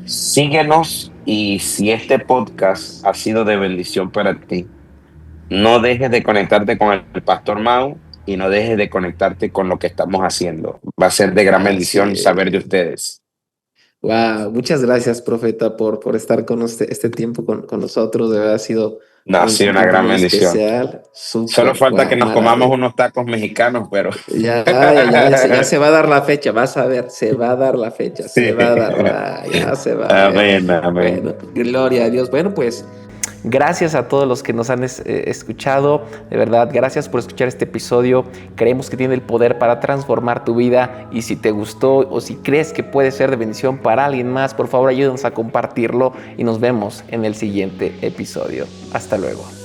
Síguenos y si este podcast ha sido de bendición para ti, no dejes de conectarte con el Pastor Mau y no dejes de conectarte con lo que estamos haciendo. Va a ser de gran Así bendición saber de es. ustedes. Wow, muchas gracias, profeta, por estar con este tiempo con nosotros. De verdad ha sido No, ha sido un una tiempo gran muy bendición. especial. Solo Súper, falta que wow, nos comamos maravilla. unos tacos mexicanos, pero Ya se va a dar la fecha, vas a ver, se va a dar la fecha, se sí. va a dar, ya se va a ver. Amén, amén. Bueno, gloria a Dios. Bueno, pues Gracias a todos los que nos han escuchado. De verdad, gracias por escuchar este episodio. Creemos que tiene el poder para transformar tu vida. Y si te gustó o si crees que puede ser de bendición para alguien más, por favor ayúdanos a compartirlo y nos vemos en el siguiente episodio. Hasta luego.